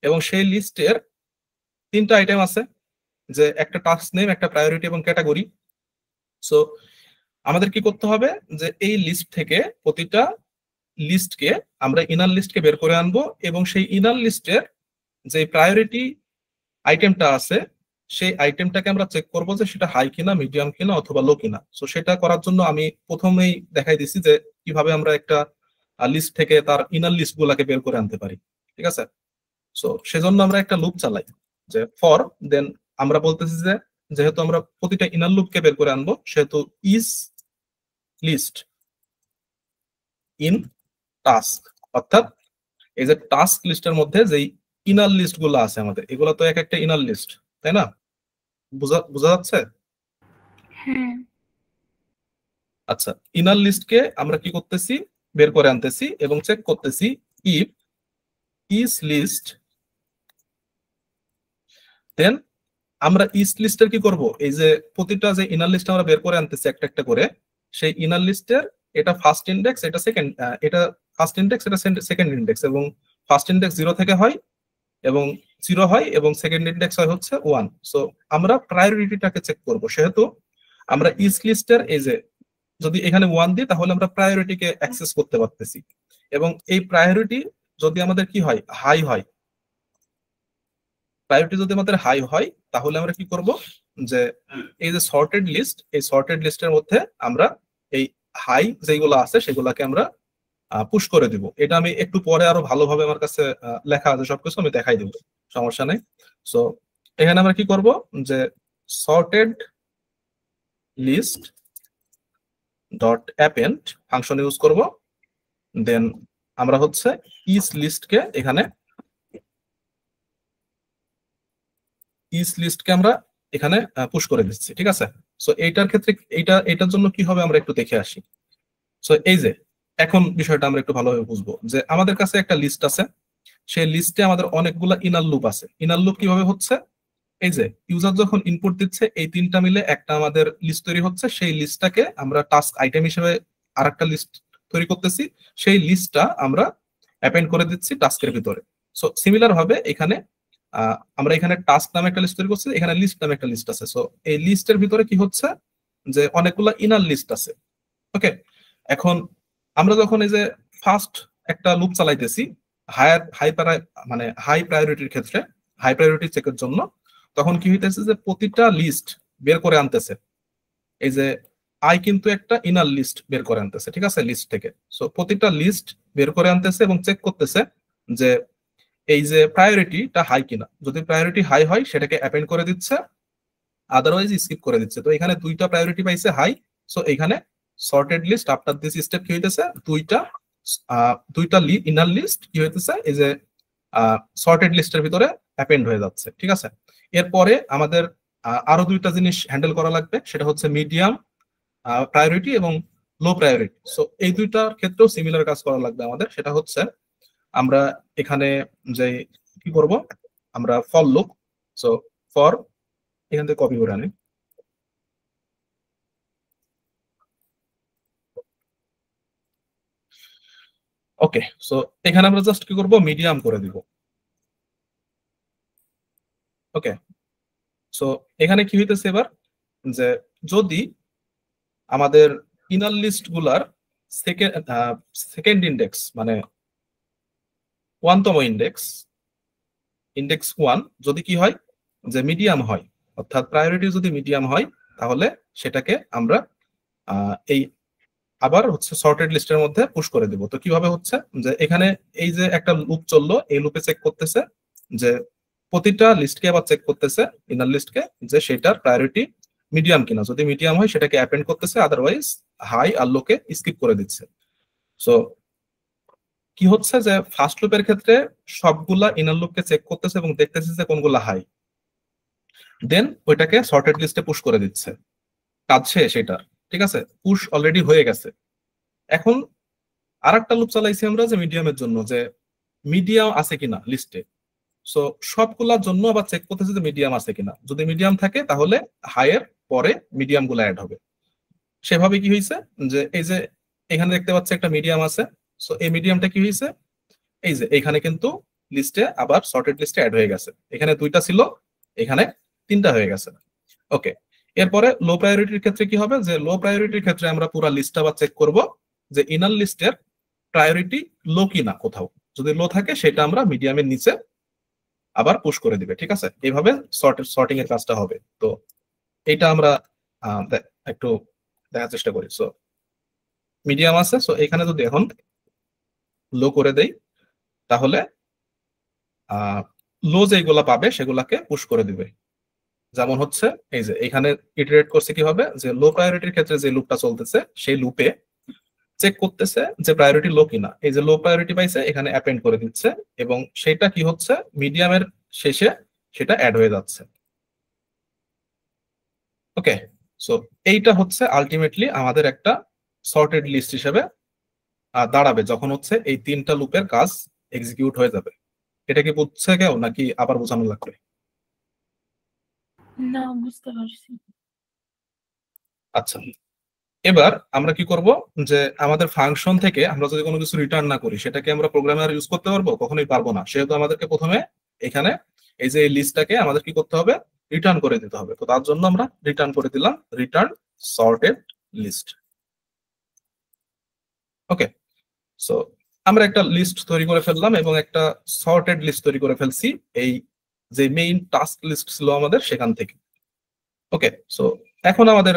এবং সেই লিস্টের 3টা আইটেম আছে, যে একটা টাস্ক নেম, একটা প্রায়োরিটি এবং ক্যাটাগরি। সো আমাদের কি করতে হবে, যে এই লিস্ট থেকে প্রতিটা লিস্টকে আমরা ইনার লিস্টকে বের করে আনবো, এবং সেই ইনার লিস্টের যে প্রায়োরিটি আইটেমটা আছে সেই আইটেমটাকে আমরা চেক করব যে সেটা হাই কিনা, মিডিয়াম কিনা অথবা লো কিনা। সো সেটা করার জন্য আমি প্রথমেই দেখাই দিছি যে কিভাবে আমরা একটা লিস্ট থেকে তার ইনার লিস্ট গুলাকে বের করে আনতে পারি, ঠিক আছে। সো সেজন্য আমরা একটা লুপ চালাই, যে ফর দেন আমরা বলতেছি যে যেহেতু আমরা প্রতিটা ইনার লুপকে বের করে আনবো, সেহেতু ইজ লিস্ট ইন টাস্ক, অর্থাৎ এই যে টাস্ক লিস্টের মধ্যে যেই ইনার লিস্ট গুলো আছে আমাদের, এগুলো তো এক একটা ইনার লিস্ট, তাই না? বোঝা যাচ্ছে? হ্যাঁ। আচ্ছা, ইনার লিস্টকে আমরা কি করতেছি, বের করে আনতেছি এবং চেক করতেছি ইফ ইজ লিস্ট, দেন আমরা ইজ লিস্টের কি করব, এই যে প্রতিটা যে ইনার লিস্ট আমরা বের করে আনতেছি একটা একটা করে, সেই ইনার লিস্টের এটা ফার্স্ট ইন্ডেক্স, এটা সেকেন্ড, এটা ফার্স্ট ইন্ডেক্স, এটা সেকেন্ড ইন্ডেক্স, এবং ফার্স্ট ইন্ডেক্স 0 থেকে হয় এবং 0 হয়, এবং সেকেন্ড ইন্ডেক্স হয় হচ্ছে 1। সো আমরা প্রায়োরিটিটাকে চেক করব, সেহেতু আমরা ইজ লিস্টের এই যে যদি এখানে 1 দিই তাহলে আমরা প্রায়োরিটিকে অ্যাক্সেস করতে পারতেছি, এবং এই প্রায়োরিটি যদি আমাদের কি হয়, হাই হয়, প্রায়োরিটি যদি আমাদের হাই হয় তাহলে আমরা কি করব, যে এই যে সর্টেড লিস্ট, এই সর্টেড লিস্টের মধ্যে আমরা এই হাই যেগুলো আছে সেগুলোকে আমরা পুশ করে দিব। এটা আমি একটু পরে আরো ভালোভাবে আমার কাছে লেখা আছে সবকিছু, আমি দেখাই দিব, সমস্যা নেই। সো এখানে আমরা কি করব, যে sorted list dot append function use করব, দেন আমরা হচ্ছে ইজ লিস্টকে এখানে আমরা এখানে পুশ করে দিচ্ছি, ঠিক আছে। সো এইটার ক্ষেত্রে এটার জন্য কি হবে আমরা একটু দেখে আসি। সো এই যে এখন বিষয়টা আমরা একটু ভালোভাবে বুঝবো, যে আমাদের কাছে একটা লিস্ট আছে, সেই লিস্টে আমাদের অনেকগুলা ইনার লুপ আছে। ইনার লুপ কিভাবে হচ্ছে, এই যে ইউজার যখন ইনপুট দিচ্ছে এই 3টা মিলে একটা আমাদের লিস্ট তৈরি হচ্ছে, সেই লিস্টটাকে আমরা টাস্ক আইটেম হিসেবে আরেকটা লিস্ট তৈরি করতেছি, সেই লিস্টটা আমরা অ্যাপেন্ড করে দিচ্ছি টাস্কের ভিতরে। সো সিমিলার ভাবে এখানে আমরা এখানে টাস্ক নামে একটা লিস্ট তৈরি করছি, এখানে লিস্ট নামে একটা লিস্ট আছে। সো এই লিস্টের ভিতরে কি হচ্ছে, যে অনেকগুলো ইনার লিস্ট আছে। ওকে, এখন আমরা যখন এই যে ফার্স্ট একটা লুপ চালাইতেছি হাই প্রায়োরিটির ক্ষেত্রে, হাই প্রায়োরিটি চেকের জন্য, তখন কি হইতেছে, যে প্রতিটা লিস্ট বের করে আনতেছে, এই যে আই কিন্তু একটা ইনার লিস্ট বের করে আনতেছে, ঠিক আছে, লিস্ট থেকে। সো প্রতিটা লিস্ট বের করে আনতেছে এবং চেক করতেছে যে এই যে প্রায়োরিটিটা হাই কিনা, যদি প্রায়োরিটি হাই হয় সেটাকে অ্যাপেন্ড করে দিচ্ছে, আদারওয়াইজ স্কিপ করে দিচ্ছে। তো এখানে 2টা প্রায়োরিটি পাইছে হাই, সো এখানে sorted list after this step কি হইতেছে, দুইটা ইনার লিস্ট কি হইতেছে, এই যে সর্টেড লিস্টের ভিতরে অ্যাপেন্ড হয়ে যাচ্ছে, ঠিক আছে। এরপরে আমাদের আরো 2টা জিনিস হ্যান্ডেল করা লাগবে, সেটা হচ্ছে মিডিয়াম প্রায়োরিটি এবং লো প্রায়োরিটি। সো এই 2টার ক্ষেত্রেও সিমিলার কাজ করা লাগবে আমাদের, সেটা হচ্ছে আমরা এখানে যে কি করব, আমরা ফর লুপ, সো ফর এখান থেকে কপি করে আনি, ওকে। সো এখানে আমরা জাস্ট কি করব, মিডিয়াম করে দিব, ওকে। সো এখানে কি হইতেছে এবার, যে যদি আমাদের ইনার লিস্ট গুলার সেকেন্ড ইন্ডেক্স মানে 1তম ইন্ডেক্স 1 যদি কি হয়, যে মিডিয়াম হয়, অর্থাৎ প্রায়োরিটি যদি মিডিয়াম হয়, তাহলে সেটাকে আমরা এই আবার হচ্ছে সর্টেড লিস্টের মধ্যে পুশ করে দিব। তো কিভাবে হচ্ছে, যে এখানে এই যে একটা লুপ চললো, এই লুপে চেক করতেছে যে প্রতিটা লিস্টকে আবার চেক করতেছে ইনার লিস্টকে, যে সেটার প্রায়োরিটি মিডিয়াম কিনা, যদি মিডিয়াম হয় সেটাকে অ্যাপেন্ড করতেছে, আদারওয়াইজ হাই আর লোকে স্কিপ করে দিচ্ছে। সো কি হচ্ছে, যে ফার্স্ট লুপের ক্ষেত্রে সবগুলা ইনার লুপকে চেক করতেছে এবং দেখতেছে যে কোনগুলা হাই, দেন ওইটাকে সর্টেড লিস্টে পুশ করে দিচ্ছে, কাজ শেষ সেটা, ঠিক আছে, পুশ অলরেডি হয়ে গেছে। এখন আরেকটা লুপ চালাইছি আমরা যে মিডিয়ামের জন্য, যে মিডিয়াম আছে কিনা লিস্টে। সো সবগুলোর জন্য আবার চেক করতেছে যে মিডিয়াম আছে কিনা, যদি মিডিয়াম থাকে তাহলে হাইয়ের পরে মিডিয়াম গুলো অ্যাড হবে। সেভাবে কি হয়েছে, যে এই যে এখানে দেখতে পাচ্ছি একটা মিডিয়াম আছে। সো এই মিডিয়ামটা কি হয়েছে, এই যে এখানে কিন্তু লিস্টে আবার সর্টেড লিস্টে অ্যাড হয়ে গেছে। এখানে 2টা ছিল, এখানে 3টা হয়ে গেছে। ওকে, এরপরে লো প্রায়োরিটির ক্ষেত্রে কি হবে, যে লো প্রায়োরিটির ক্ষেত্রে আমরা পুরো লিস্টটা আবার চেক করব যে ইনার লিস্টের প্রায়োরিটি লো কিনা। কোথাও যদি লো থাকে সেটা আমরা মিডিয়ামের নিচে আবার পুশ করে দিবে। ঠিক আছে, এইভাবে সর্টিং এর কাজটা হবে। তো এটা আমরা একটু দেখার চেষ্টা করি। সো মিডিয়াম আছে, সো এখানে যদি এখন লো করে দেই তাহলে লো যেগুলা পাবে সেগুলাকে পুশ করে দিবে। যেমন হচ্ছে এই যে এখানে ইটারেট করছে কিভাবে, যে লো প্রায়োরিটির ক্ষেত্রে যে লুপটা চলতেছে সেই লুপে চেক করতেছে যে প্রায়োরিটি লো কিনা। এই যে লো প্রায়োরিটি পাইছে এখানে অ্যাপেন্ড করে দিচ্ছে এবং সেটা কি হচ্ছে মিডিয়ামের শেষে সেটা অ্যাড হয়ে যাচ্ছে। ওকে, সো এইটা হচ্ছে আলটিমেটলি আমাদের একটা সর্টেড লিস্ট হিসেবে দাঁড়াবে যখন হচ্ছে এই 3টা লুপের কাজ এক্সিকিউট হয়ে যাবে। এটা কি বুঝছে কেউ নাকি আবার বোঝানো লাগবে? না, বুঝতে পারছি। আচ্ছা, এবার আমরা কি করব, যে আমাদের ফাংশন থেকে আমরা যদি কোনো কিছু রিটার্ন না করি সেটাকে আমরা প্রোগ্রামে আর ইউজ করতে পারবো? কখনোই পারবো না। সেহেতু আমাদেরকে প্রথমে এখানে এই যে লিস্টটাকে আমাদের কি করতে হবে, রিটার্ন করে দিতে হবে। তো তার জন্য আমরা রিটার্ন করে দিলাম রিটার্ন সর্টেড লিস্ট। ওকে, সো আমরা একটা লিস্ট তৈরি করে ফেললাম এবং একটা সর্টেড লিস্ট তৈরি করে ফেলছি এই যে মেইন টাস্ক লিস্ট ছিল আমাদের সেখান থেকে। ওকে, সো এখন আমাদের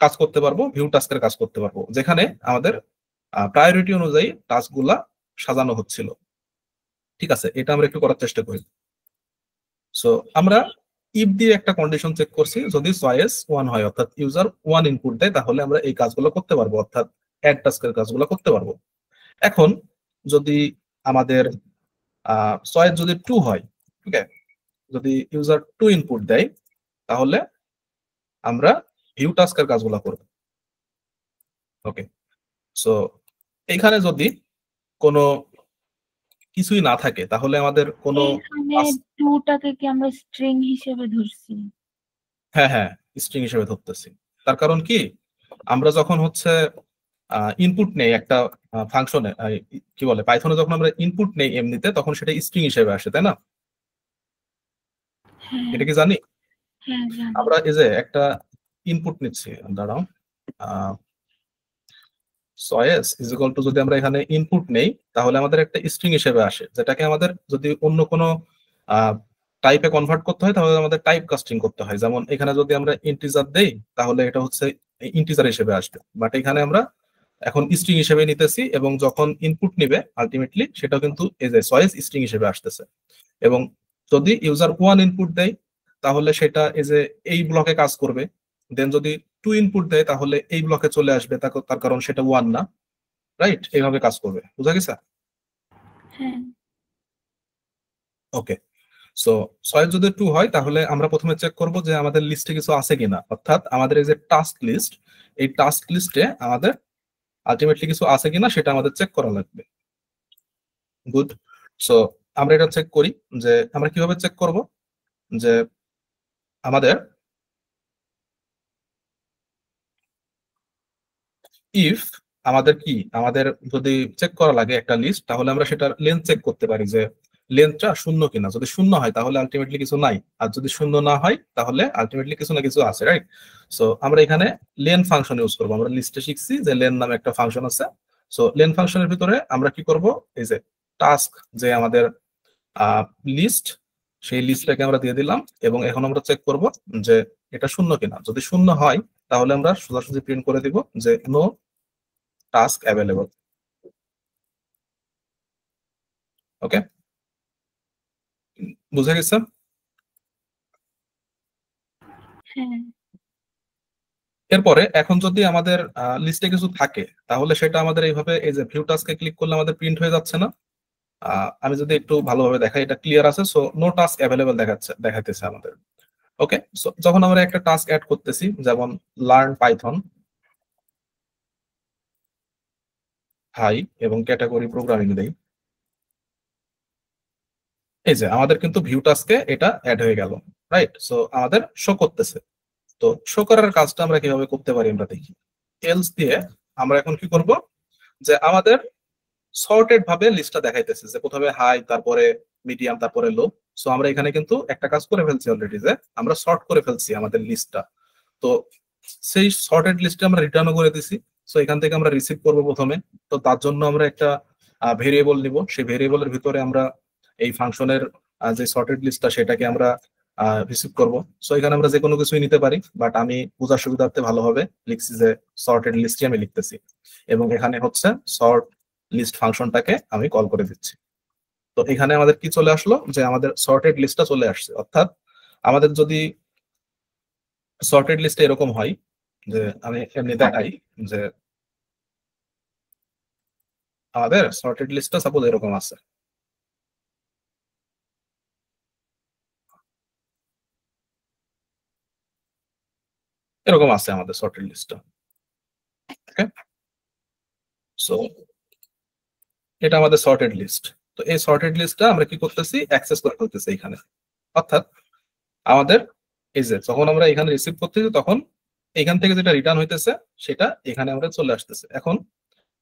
কাজ করতে পারবো, ভিউ টাস্কের কাজ করতে পারবো, যেখানে আমাদের প্রায়োরিটি অনুযায়ী টাস্কগুলা সাজানো হচ্ছিল। ঠিক আছে, এটা আমরা একটু করার চেষ্টা করি। সো আমরা ইফ দিয়ে একটা কন্ডিশন চেক করছি, যদি চয়েস 1 হয় অর্থাৎ ইউজার 1 ইনপুট দেয় তাহলে আমরা এই কাজগুলো করতে পারবো, অর্থাৎ অ্যাড টাস্কের কাজগুলো করতে পারবো। এখন যদি আমাদের চয়েস যদি 2 হয়, ঠিক আছে, যদি ইউজার 2 ইনপুট দেয় তাহলে আমরা ভিউ টাস্কের কাজগুলো করব। ওকে, সো এখানে যদি কোনো কিছুই না থাকে তাহলে আমাদের কোনো এখানে 2টাকে কি আমরা স্ট্রিং হিসেবে ধরছি? হ্যাঁ হ্যাঁ, স্ট্রিং হিসেবে ধরতেছি। তার কারণ কি, আমরা যখন হচ্ছে ইনপুট নেই একটা ফাংশনে, কি বলে পাইথনে, যখন আমরা ইনপুট নেই এমনিতে তখন সেটা স্ট্রিং হিসেবে আসে, তাই না? হ্যাঁ এটা কি জানি? হ্যাঁ, জানি। আমরা এই যে একটা ইনপুট নিচ্ছি, দাঁড়াও, চয়েস ইজ ইকুয়াল টু, যদি আমরা এখানে ইনপুট নেই তাহলে আমাদের একটা স্ট্রিং হিসেবে আসে, যেটাকে আমাদের যদি অন্য কোনো টাইপে কনভার্ট করতে হয় তাহলে আমাদের টাইপ কাস্টিং করতে হয়। যেমন এখানে যদি আমরা ইন্টিজার দেই তাহলে এটা হচ্ছে ইন্টিজার হিসেবে আসবে, বাট এখানে আমরা এখন স্ট্রিং হিসেবে নিতেছি এবং যখন ইনপুট নিবে আলটিমেটলি সেটা কিন্তু এই যে চয়েস স্ট্রিং হিসেবে আসতেছে। এবং যদি ইউজার 1 ইনপুট দেয় তাহলে সেটা এই যে এই ব্লকে কাজ করবে, দেন যদি 2 ইনপুট দেয় তাহলে এই ব্লকে চলে আসবে, তার কারণ সেটা 1 না, রাইট? এইভাবে কাজ করবে, বুঝা গেছে? হ্যাঁ, ওকে, সো চয়েস যদি 2 হয় তাহলে আমরা প্রথমে চেক করব যে আমাদের লিস্টে কিছু আছে কিনা, অর্থাৎ আমাদের এই যে টাস্ক লিস্ট, এই টাস্ক লিস্টে আমাদের আলটিমেটলি কিছু আছে কিনা সেটা আমাদের চেক করা লাগবে। গুড, সো আমরা এটা চেক করি। যে আমরা কিভাবে চেক করব, যে আমাদের ইফ আমাদের কি, আমাদের যদি চেক করা লাগে একটা লিস্ট তাহলে আমরা সেটার লেন্থ চেক করতে পারি যে লেন্থটা শূন্য কিনা। যদি শূন্য হয় তাহলে আলটিমেটলি কিছু নাই, আর যদি শূন্য না হয় তাহলে আলটিমেটলি কিছু না কিছু আছে, রাইট? সো আমরা এখানে লেন ফাংশন ইউজ করবো। আমরা লিস্টে শিখছি যে লেন নামে একটা ফাংশন আছে। সো লেন ফাংশনের ভিতরে আমরা কি করব, এই যে টাস্ক যে আমাদের লিস্ট, সেই লিস্টটাকে আমরা দিয়ে দিলাম এবং এখন আমরা চেক করব যে এটা শূন্য কিনা। যদি শূন্য হয় তাহলে আমরা সোজাসুজি প্রিন্ট করে দিব যে নো টাস্ক অ্যাভেলেবল। ওকে, বুঝে গেছে? হ্যাঁ। এরপরে এখন যদি আমাদের লিস্টে কিছু থাকে তাহলে সেটা আমাদের এইভাবে এই যে ভিউ টাস্কে ক্লিক করলে আমাদের প্রিন্ট হয়ে যাচ্ছে না। আমি যদি একটু ভালোভাবে দেখাই, এটা ক্লিয়ার আছে। সো নো টাস্ক অ্যাভেলেবল দেখাইতেছে আমাদের। ওকে, সো যখন আমরা একটা টাস্ক অ্যাড করতেছি, যেমন লার্ন পাইথন হাই এবং ক্যাটাগরি প্রোগ্রামিং দেই, এই যে আমাদের কিন্তু ভিউ টাস্কে এটা অ্যাড হয়ে গেল, রাইট? সো আমাদের শো করতেছে। তো শো করার কাজটা আমরা কিভাবে করতে পারি আমরা দেখি। এলস দিয়ে আমরা এখন কি করব, যে আমাদের সর্টেড ভাবে লিস্টটা দেখাইতেছে, যে প্রথমে হাই, তারপরে মিডিয়াম, তারপরে লো। সো আমরা এখানে কিন্তু একটা কাজ করে ফেলছি অলরেডি, যে আমরা সর্ট করে ফেলছি আমাদের লিস্টটা। তো সেই সর্টেড লিস্টে আমরা রিটার্নও করে দিছি। সো এখান থেকে আমরা রিসিভ করব প্রথমে। তো তার জন্য আমরা একটা ভেরিয়েবল নিব, সেই ভেরিয়েবলের ভিতরে আমরা এই ফাংশনের যে সর্টেড লিস্টটা সেটাকে আমরা রিসিভ করব। সো এখানে আমরা যে কোনো কিছুই নিতে পারি, বাট আমি বোঝার সুবিধার্থে ভালোভাবে লিখছি যে সর্টেড লিস্টই আমি লিখতেছি, এবং এখানে হচ্ছে সর্ট লিস্ট ফাংশনটাকে আমি কল করে দিচ্ছি। তো এখানে আমাদের কি চলে আসলো, যে আমাদের সর্টেড লিস্টটা চলে আসছে। অর্থাৎ আমাদের যদি সর্টেড লিস্টে এরকম হয়, যে আমি এমনি দেখাই, যে আমাদের সর্টেড লিস্টটা সাপোজ এরকম আছে, এরকম আছে আমাদের সর্টেড লিস্টটা। ওকে, সো এটা আমাদের সর্টেড লিস্ট। তো এই সর্টেড লিস্টটা আমরা কি করতেছি, অ্যাক্সেস করে ফেলতেছি এখানে। অর্থাৎ আমাদের এই যে যখন আমরা এখানে রিসিভ করতেছি, তখন এখান থেকে যেটা রিটার্ন হইতেছে সেটা এখানে আমরা চলে আসতেছে। এখন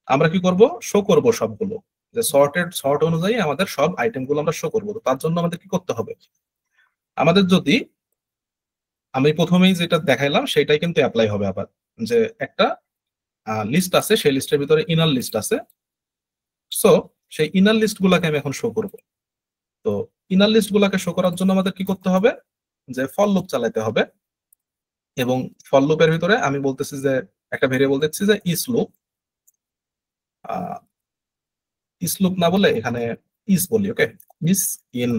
আমরা কি করব, শো করব সবগুলো, যে সর্ট অনুযায়ী আমাদের সব আইটেম গুলো আমরা শো করবো। তো তার জন্য আমাদের কি করতে হবে, আমাদের যদি আমি প্রথমেই যেটা দেখাইলাম সেটাই কিন্তু অ্যাপ্লাই হবে আবার, যে একটা লিস্ট আছে, সেই লিস্টের ভিতরে ইনার লিস্ট আছে। সো সেই ইনার লিস্ট গুলাকে আমি এখন শো করব। তো ইনার লিস্ট গুলাকে শো করার জন্য আমাদের কি করতে হবে, যে ফর লুপ চালাতে হবে। এবং ফর লুপের ভিতরে আমি বলতেছি যে একটা ভেরিয়েবল দিচ্ছি যে ইস লুপ, ইস লুপ না বলে এখানে ইস বলি। ওকে, ইস ইন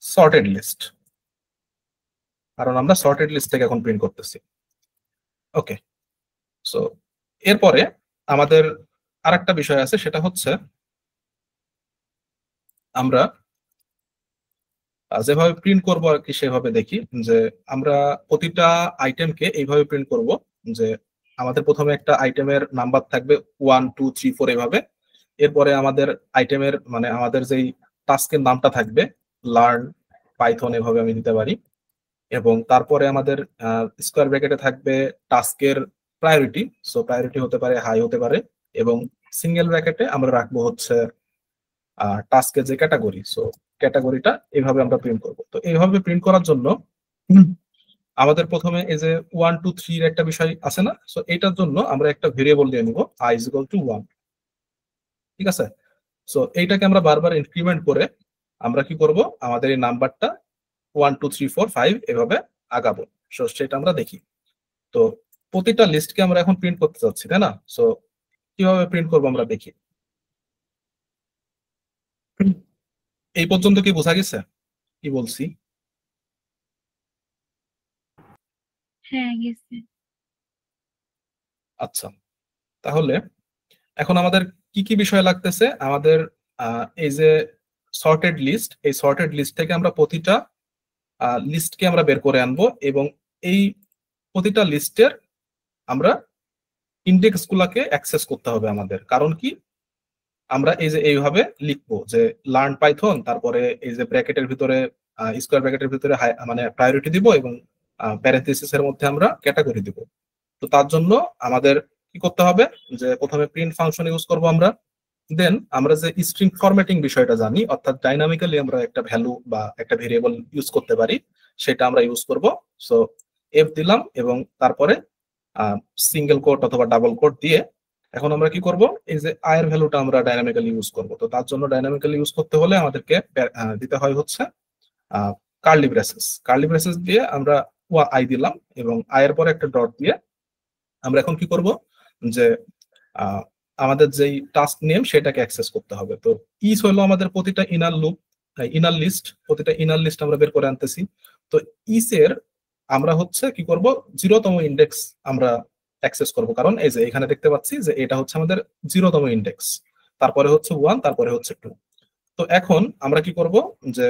সর্টেড লিস্ট, কারণ আমরা সর্টেড লিস্ট থেকে এখন প্রিন্ট করতেছি। ওকে, সো এরপরে আমাদের আরেকটা বিষয় আছে, সেটা হচ্ছে আমরা যেভাবে প্রিন্ট করবো আর কি, সেভাবে দেখি যে আমরা প্রতিটা আইটেমকে এইভাবে প্রিন্ট করব, যে আমাদের প্রথমে একটা আইটেমের নাম্বার থাকবে 1 2 3 4 এইভাবে। এরপরে আমাদের আইটেমের মানে আমাদের যেই টাস্কের নামটা থাকবে লার্ন পাইথন, এভাবে আমি দিতে পারি। এবং তারপরে আমাদের স্কোয়ার ব্র্যাকেটে থাকবে টাস্কের প্রায়োরিটি। সো প্রায়োরিটি হতে পারে হাই হতে পারে, এবং সিঙ্গেল ব্র্যাকেটে আমরা রাখবো হচ্ছে টাস্কের যে ক্যাটাগরি। সো ক্যাটাগরিটা এইভাবে আমরা প্রিন্ট করব। তো এইভাবে প্রিন্ট করার জন্য আমাদের প্রথমে এই যে 1 2 3 এর একটা বিষয় আছে না, সো এটার জন্য আমরা একটা ভেরিয়েবল দিয়ে নিব i = 1। ঠিক আছে, সো এইটাকে আমরা বারবার ইনক্রিমেন্ট করে আমরা কি করব, আমাদের এই নাম্বারটা 1 2 3 4 5 এভাবে আগাবো। সো সেটা আমরা দেখি। তো প্রতিটা লিস্টকে আমরা এখন প্রিন্ট করতে চাচ্ছি, তাই না? সো কিভাবে প্রিন্ট করবো আমরা দেখি। এই পর্যন্ত কি বোঝা গেছে কি বলছি? হ্যাঁ গেছে। আচ্ছা, তাহলে এখন আমাদের কি কি বিষয় লাগতেছে, আমাদের এই যে সর্টেড লিস্ট, এই সর্টেড লিস্ট থেকে আমরা প্রতিটা লিস্টকে আমরা বের করে আনবো, এবং এই প্রতিটা লিস্টের আমরা ইন্ডেক্স গুলাকে অ্যাক্সেস করতে হবে আমাদের। কারণ কি, আমরা এই যে এইভাবে লিখবো যে লার্ন পাইথন, তারপরে এই যে ব্র্যাকেটের ভিতরে স্কোয়ার ব্র্যাকেটের ভিতরে মানে প্রায়োরিটি দিব, এবং প্যারেনথেসিস এর মধ্যে আমরা ক্যাটাগরি দিব। তো তার জন্য আমাদের কি করতে হবে, যে প্রথমে প্রিন্ট ফাংশন ইউজ করব আমরা। দেন আমরা যে স্ট্রিং ফরম্যাটিং বিষয়টা জানি, অর্থাৎ ডাইনামিক্যালি আমরা একটা ভ্যালু বা একটা ভেরিয়েবল ইউজ করতে পারি, সেটা আমরা ইউজ করব। সো এফ দিলাম, এবং তারপরে সিঙ্গেল কোট অথবা ডাবল কোট দিয়ে এখন আমরা কি করব, এই যে আয়ের ভ্যালুটা আমরা ডাইনামিক্যালি ইউজ করব। তো তার জন্য ডাইনামিক্যালি ইউজ করতে হলে আমাদেরকে দিতে হয় হচ্ছে কার্লি ব্রেসেস। কার্লি ব্রেসেস দিয়ে আমরা আই দিলাম, এবং আয়ের পরে একটা ডট দিয়ে আমরা এখন কি করব, যে আমাদের যেই টাস্ক নেম সেটাকে অ্যাক্সেস করতে হবে। তো ইস হলো আমাদের প্রতিটা ইনার লুপ, ইনার লিস্ট, প্রতিটা ইনার লিস্ট আমরা বের করে আনতেছি। তো ইসের আমরা হচ্ছে কি করব, 0তম ইন্ডেক্স আমরা অ্যাক্সেস করব, কারণ এই যে এখানে দেখতে পাচ্ছি যে এটা হচ্ছে আমাদের 0তম ইন্ডেক্স, তারপরে হচ্ছে 1, তারপরে হচ্ছে 2। তো এখন আমরা কি করব, যে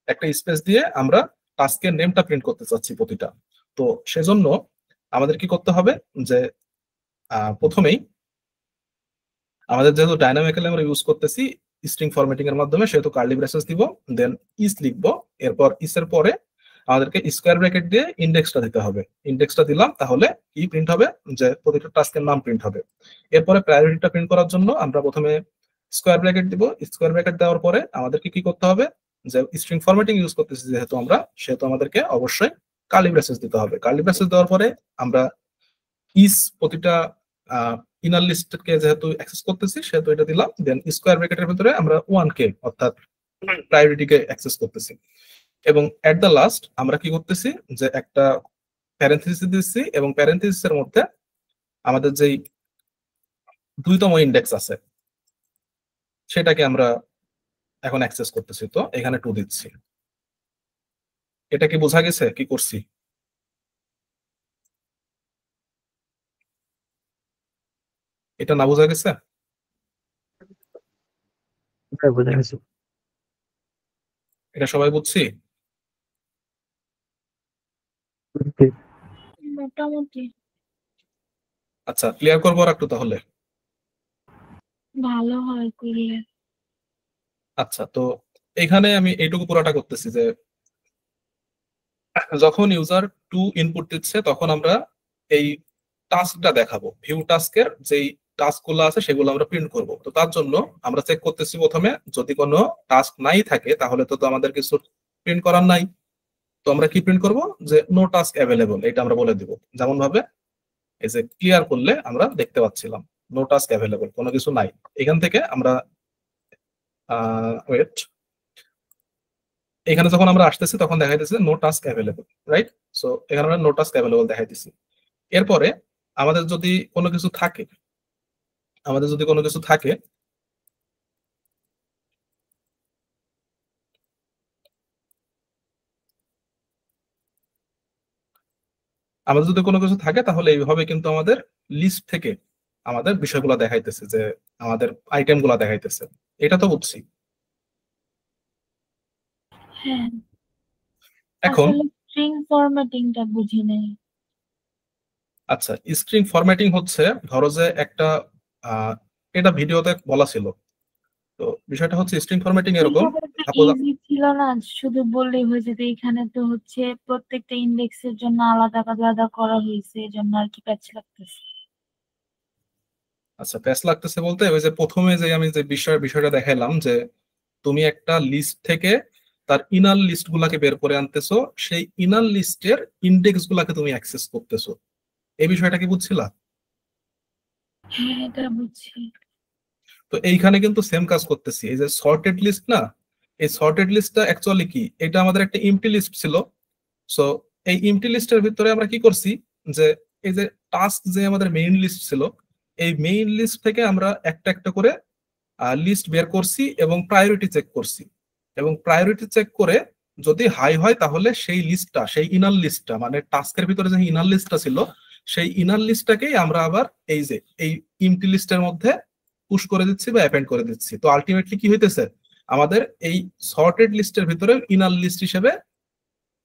একটা স্পেস দিয়ে আমরা টাস্কের নেমটা প্রিন্ট করতে চাচ্ছি প্রতিটা। তো সেজন্য আমাদের কি করতে হবে, যে প্রথমেই আমাদের যেহেতু ডাইনামিক্যালি আমরা ইউজ করতেছি স্ট্রিং ফরম্যাটিং এর মাধ্যমে, সেহেতু কার্লি ব্রেসেস দিব, দেন ইস লিখবো, এরপর ইসের পরে আমাদেরকে স্কোয়ার ব্র্যাকেট দিয়ে ইন্ডেক্সটা দিতে হবে। ইন্ডেক্সটা দিলাম, তাহলে কি প্রিন্ট হবে, যে প্রতিটা টাস্কের নাম প্রিন্ট হবে। এরপরে প্রায়োরিটিটা প্রিন্ট করার জন্য আমরা প্রথমে স্কোয়ার ব্র্যাকেট দিব। স্কোয়ার ব্র্যাকেট দেওয়ার পরে আমাদেরকে কি করতে হবে, যে স্ট্রিং ফরম্যাটিং ইউজ করতেছি যেহেতু আমরা, সেহেতু আমাদেরকে অবশ্যই কার্লি ব্রেসেস দিতে হবে। কার্লি ব্রেসেস দেওয়ার পরে আমরা প্রতিটা ইনার লিস্টকে যেহেতু অ্যাক্সেস করতেছি সেহেতু এটা দিলাম। দেন স্কোয়ার ব্র্যাকেটের ভিতরে আমরা 1k অর্থাৎ প্রায়োরিটিকে অ্যাক্সেস করতেছি। এবং এট দ্য লাস্ট আমরা কি করতেছি, যে একটা প্যারেনথেসিস দিচ্ছি, এবং প্যারেনথেসিসের মধ্যে আমাদের যেই 2তম ইন্ডেক্স আছে সেটাকে আমরা এখন অ্যাক্সেস করতেছি। তো এখানে 2 দিচ্ছি। এটা কি বোঝা গেছে কি করছি? এটা না বোঝা গেছে? বোঝা গেছে। এটা সবাই বুঝছি? মোটামুটি আচ্ছা, ক্লিয়ার করবো আর একটু তাহলে। ভালো হয় করলে। আচ্ছা, তো এখানে আমি এইটুকু পুরাটা করতেছি যে যখন ইউজার 2 ইনপুট দিচ্ছে তখন আমরা এই টাস্কটা দেখাবো। ভিউ টাস্কের যেই টাস্কগুলো আছে সেগুলো আমরা প্রিন্ট করব। তো তার জন্য আমরা চেক করতেছি প্রথমে, যদি কোনো টাস্ক নাই থাকে তাহলে তো আমাদের কিছু প্রিন্ট করার নাই। তো আমরা কি প্রিন্ট করব, যে নো টাস্ক অ্যাভেলেবল, এটা আমরা বলে দিব। যেমন ভাবে এই যে ক্লিয়ার করলে আমরা দেখতে পাচ্ছিলাম নো টাস্ক অ্যাভেলেবল, কোনো কিছু নাই। এখান থেকে আমরা ওয়েট, এখানে যখন আমরা আসতেছি তখন দেখাইতেছে no task available, right? So এখানে আমরা নো টাস্ক অ্যাভেলেবল দেখাইতেছি। এরপরে আমাদের যদি কোনো কিছু থাকে, আমাদের যদি কোনো কিছু থাকে আমাদের যদি কোনো কিছু থাকে তাহলে এইভাবে কিন্তু আমাদের লিস্ট থেকে আমাদের বিষয়গুলো দেখাইতেছে, যে আমাদের আইটেম গুলা দেখাইতেছে। এটা তো বুঝছি। হ্যাঁ, এখন আসলে স্ট্রিং ফরম্যাটিংটা বুঝি নাই। আচ্ছা, স্ট্রিং ফরম্যাটিং হচ্ছে, ধরো যে একটা এটা ভিডিওতে বলা ছিল। তো বিষয়টা হচ্ছে স্ট্রিং ফরম্যাটিং এরকম, ইজি ছিল না, শুধু বললেই হয়ে যেত। এখানে তো হচ্ছে প্রত্যেকটা ইন্ডেক্সের জন্য আলাদা আলাদা করা হয়েছে, এজন্য আর কি প্যাচ লাগতেছে। আচ্ছা, প্যাচ লাগতেছে বলতে ওই যে প্রথমে যে আমি যে বিষয়টা দেখাইলাম, যে তুমি একটা লিস্ট থেকে তার ইনার লিস্ট গুলাকে বের করে আনতেছো, সেই ইনার লিস্টের ইন্ডেক্স গুলাকে তুমি অ্যাক্সেস করতেছো। এই বিষয়টা কি বুঝছিলা? হ্যাঁ, এটা বুঝছি। তো এইখানে কিন্তু সেম কাজ করতেছি। এই যে সর্টেড লিস্ট না, এই সর্টেড লিস্টটা অ্যাকচুয়ালি কি, এটা আমাদের একটা এমটি লিস্ট ছিল। সো এই এমটি লিস্টের ভিতরে আমরা কি করছি, যে এই যে টাস্ক যে আমাদের মেইন লিস্ট ছিল, এই মেইন লিস্ট থেকে আমরা একটা একটা করে লিস্ট বের করছি এবং প্রায়োরিটি চেক করছি। এবং প্রায়োরিটি চেক করে যদি হাই হয় তাহলে সেই লিস্টটা, সেই ইনার লিস্টটা, মানে টাস্কের ভিতরে যে ইনার লিস্টটা ছিল সেই ইনার লিস্টটাকেই আমরা আবার এই যে এই এমটি লিস্টের মধ্যে পুশ করে দিচ্ছি বা অ্যাপেন্ড করে দিচ্ছি। তো আলটিমেটলি কি হইতেছে, আমাদের এই সর্টেড লিস্টের ভিতরে ইনার লিস্ট হিসেবে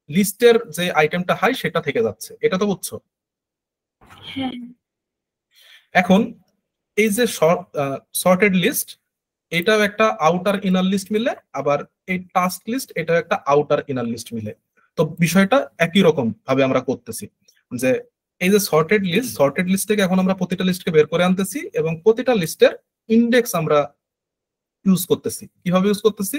লিস্টের যে আইটেমটা হাই সেটা থেকে যাচ্ছে। এটা তো বুঝছো? হ্যাঁ, এখন এই যে সর্টেড লিস্ট, এটাও একটা আউটার ইনার লিস্ট মিলে, আবার এই টাস্ক লিস্ট এটাও একটা আউটার ইনার লিস্ট মিলে। তো বিষয়টা একই রকম ভাবে আমরা করতেছি, যে এই যে সর্টেড লিস্ট থেকে এখন আমরা প্রতিটা লিস্টকে বের করে আনতেছি এবং প্রতিটা লিস্টের ইন্ডেক্স আমরা ইউজ করতেছি। কিভাবে ইউজ করতেছি,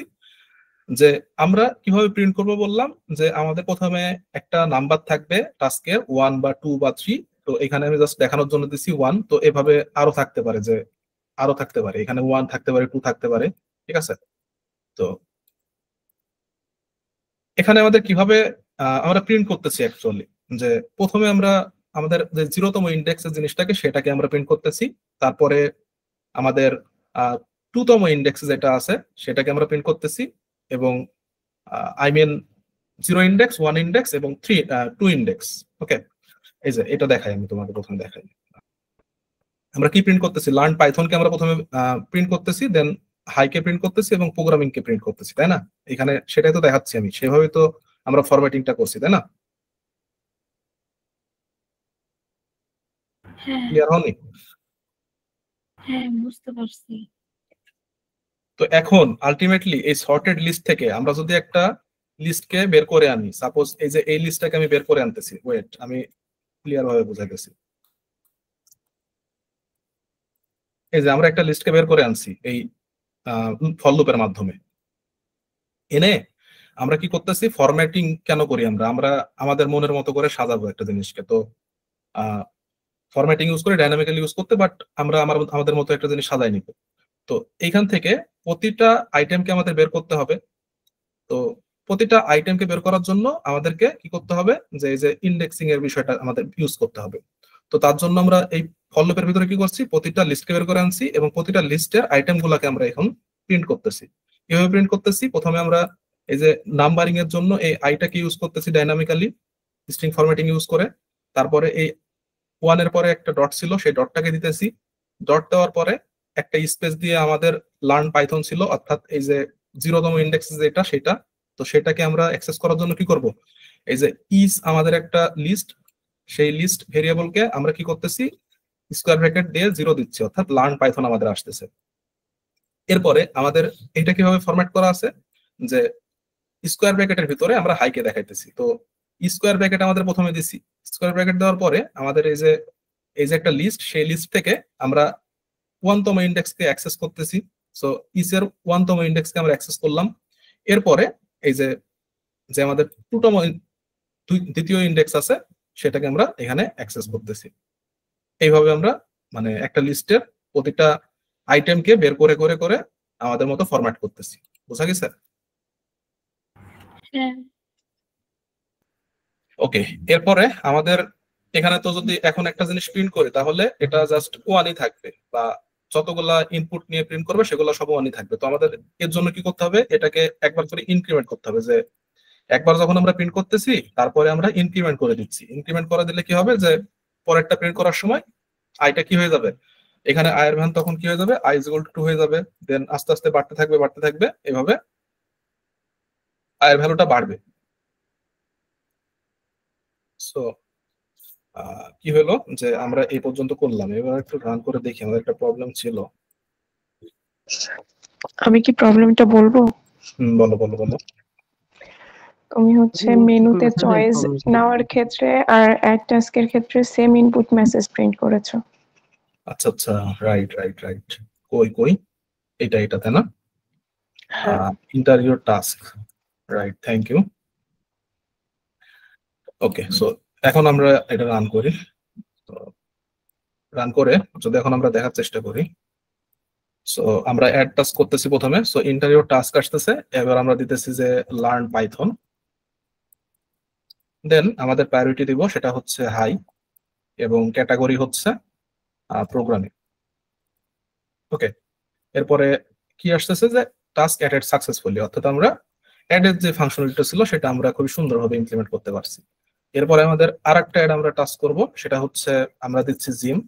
যে আমরা কিভাবে প্রিন্ট করব বললাম, যে আমাদের প্রথমে একটা নাম্বার থাকবে টাস্কের 1 বা 2 বা 3। তো এখানে আমি জাস্ট দেখানোর জন্য দিছি 1। তো এভাবে আরো থাকতে পারে, যে আরো থাকতে পারে, এখানে 1 থাকতে পারে, 2 থাকতে পারে, ঠিক আছে? তো এখানে আমাদের কিভাবে আমরা প্রিন্ট করতেছি অ্যাকচুয়ালি, যে প্রথমে আমরা আমাদের যে 0তম ইন্ডেক্সের জিনিসটাকে সেটাকে আমরা প্রিন্ট করতেছি। তারপরে আমাদের 2তম ইন্ডেক্স যেটা আছে সেটাকে আমরা প্রিন্ট করতেছি। এবং আই মিন 0 ইন্ডেক্স, 1 ইন্ডেক্স এবং 2 ইন্ডেক্স। ওকে, এই যে এটা দেখাই, আমি তোমাকে প্রথমে দেখাই। আমরা কি প্রিন্ট করতেছি, লার্ন পাইথনকে আমরা প্রথমে প্রিন্ট করতেছি, দেন হাইকে প্রিন্ট করতেছি এবং প্রোগ্রামিং কে প্রিন্ট করতেছি, তাই না? এখানে সেটাই তো দেখাচ্ছি আমি, সেভাবে তো আমরা ফরম্যাটিংটা করছি, তাই না? হ্যাঁ, ক্লিয়ার হয়নি? হ্যাঁ, বুঝতে পারছি। তো এখন আলটিমেটলি এই সর্টেড লিস্ট থেকে আমরা যদি একটা লিস্টকে বের করে আনি, সাপোজ এই যে এই লিস্টটাকে আমি বের করে আনতেছি, ওয়েট আমি ক্লিয়ার ভাবে বুঝাইতেছি। এই যে আমরা একটা লিস্টকে বের করে আনছি এই ফর লুপের মাধ্যমে, এনে আমরা কি করতেছি, ফরম্যাটিং কেন করি আমরা আমরা আমাদের মনের মতো করে সাজাবো একটা জিনিসকে। তো ফরম্যাটিং ইউজ করে ডাইনামিক্যালি ইউজ করতে, বাট আমরা আমাদের মতো একটা জিনিস সাজাই নিব। তো এইখান থেকে প্রতিটা আইটেমকে আমাদের বের করতে হবে। তো প্রতিটা আইটেমকে বের করার জন্য আমাদেরকে কি করতে হবে, যে এই যে ইন্ডেক্সিং এর বিষয়টা আমাদের ইউজ করতে হবে। তো তার জন্য আমরা এই ফর লুপের ভিতরে কি করছি, প্রতিটা লিস্টকে বের করে আনছি এবং প্রতিটা লিস্টের আইটেম গুলাকে আমরা এখন প্রিন্ট করতেছি। কিভাবে প্রিন্ট করতেছি, প্রথমে আমরা এই যে নাম্বারিং এর জন্য এই আইটাকে ইউজ করতেছি ডাইনামিক্যালি স্ট্রিং ফরম্যাটিং ইউজ করে। তারপরে এই ওয়ানের পরে একটা ডট ছিল, সেই ডটটাকে দিতেছি। ডট দেওয়ার পরে একটা স্পেস দিয়ে আমাদের লার্ন পাইথন ছিল, অর্থাৎ এই যে 0তম ইন্ডেক্স যেটা সেটা, তো সেটাকে আমরা অ্যাক্সেস করার জন্য কি করব, এই যে ইজ আমাদের একটা লিস্ট, সেই লিস্ট ভেরিয়েবলকে আমরা কি করতেছি, স্কোয়ার ব্র্যাকেট দিয়ে 0 দিচ্ছি, অর্থাৎ লার্ন পাইথন আমাদের আসতেছে। এরপরে আমাদের এটা কিভাবে ফরম্যাট করা আছে, যে স্কোয়ার ব্র্যাকেটের ভিতরে আমরা হাইকে দেখাইতেছি। তো স্কোয়ার ব্র্যাকেট আমাদের প্রথমে দিছি, স্কোয়ার ব্র্যাকেট দেওয়ার পরে আমাদের এই যে একটা লিস্ট, সেই লিস্ট থেকে আমরা 1তম ইন্ডেক্সকে অ্যাক্সেস করতেছি। সো ইসের 1তম ইন্ডেক্সকে আমরা অ্যাক্সেস করলাম। এরপরে এই যে যে আমাদের 2তম দ্বিতীয় ইন্ডেক্স আছে সেটাকে আমরা এখানে অ্যাক্সেস করতেছি। এইভাবে আমরা মানে একটা লিস্টের প্রতিটা আইটেমকে বের করে করে করে আমাদের মতো ফরম্যাট করতেছি। বুঝা গেছে? হ্যাঁ। ওকে, এরপরে আমাদের এখানে তো যদি এখন একটা জিনিস প্রিন্ট করি তাহলে এটা জাস্ট ওয়ানই থাকবে, বা যতগুলা ইনপুট নিয়ে প্রিন্ট করবে সেগুলো সব ওয়ানই থাকবে। তো আমাদের এর জন্য কি করতে হবে, এটাকে একবার করে ইনক্রিমেন্ট করতে হবে। যে একবার যখন আমরা প্রিন্ট করতেছি তারপরে আমরা ইনক্রিমেন্ট করে দিচ্ছি। ইনক্রিমেন্ট করে দিলে কি হবে, যে পরেরটা প্রিন্ট করার সময় আইটা কি হয়ে যাবে, এখানে আয়ের মান তখন কি হয়ে যাবে, আই ইজ ইকুয়াল টু 2 হয়ে যাবে। দেন আস্তে আস্তে বাড়তে থাকবে, এভাবে আয়ের ভ্যালুটা বাড়বে। সো কি হলো, যে আমরা এই পর্যন্ত করলাম। এবার একটু রান করে দেখি, আমাদের একটা প্রবলেম ছিল। আমি কি প্রবলেমটা বলবো? বলো বলো বলো। তুমি হচ্ছে মেনুতে চয়েস নেওয়ার ক্ষেত্রে আর অ্যাড টাস্কের ক্ষেত্রে সেম ইনপুট মেসেজ প্রিন্ট করেছো। আচ্ছা আচ্ছা, রাইট রাইট রাইট। কই এটাতে না, interior task, right, thank you. Okay, so এখন আমরা এটা রান করি। রান করে যদি এখন আমরা দেখার চেষ্টা করি, সো আমরা অ্যাড টাস্ক করতেছি প্রথমে। সো ইন্টারিয়র টাস্ক আসতেছে, এবার আমরা দিতেছি যে লার্ন পাইথন। দেন আমাদের প্রায়োরিটি দিব সেটা হচ্ছে হাই, এবং ক্যাটাগরি হচ্ছে প্রোগ্রামিং। ওকে, এরপরে কি আসতেছে, যে টাস্ক অ্যাডেড সাকসেসফুলি, অর্থাৎ আমরা অ্যাডের যে ফাংশনালিটি ছিল সেটা আমরা খুব সুন্দরভাবে ইমপ্লিমেন্ট করতে পারছি। এরপরে আমাদের আরেকটা অ্যাড আমরা টাস্ক করব, সেটা হচ্ছে আমরা দিচ্ছি জিম,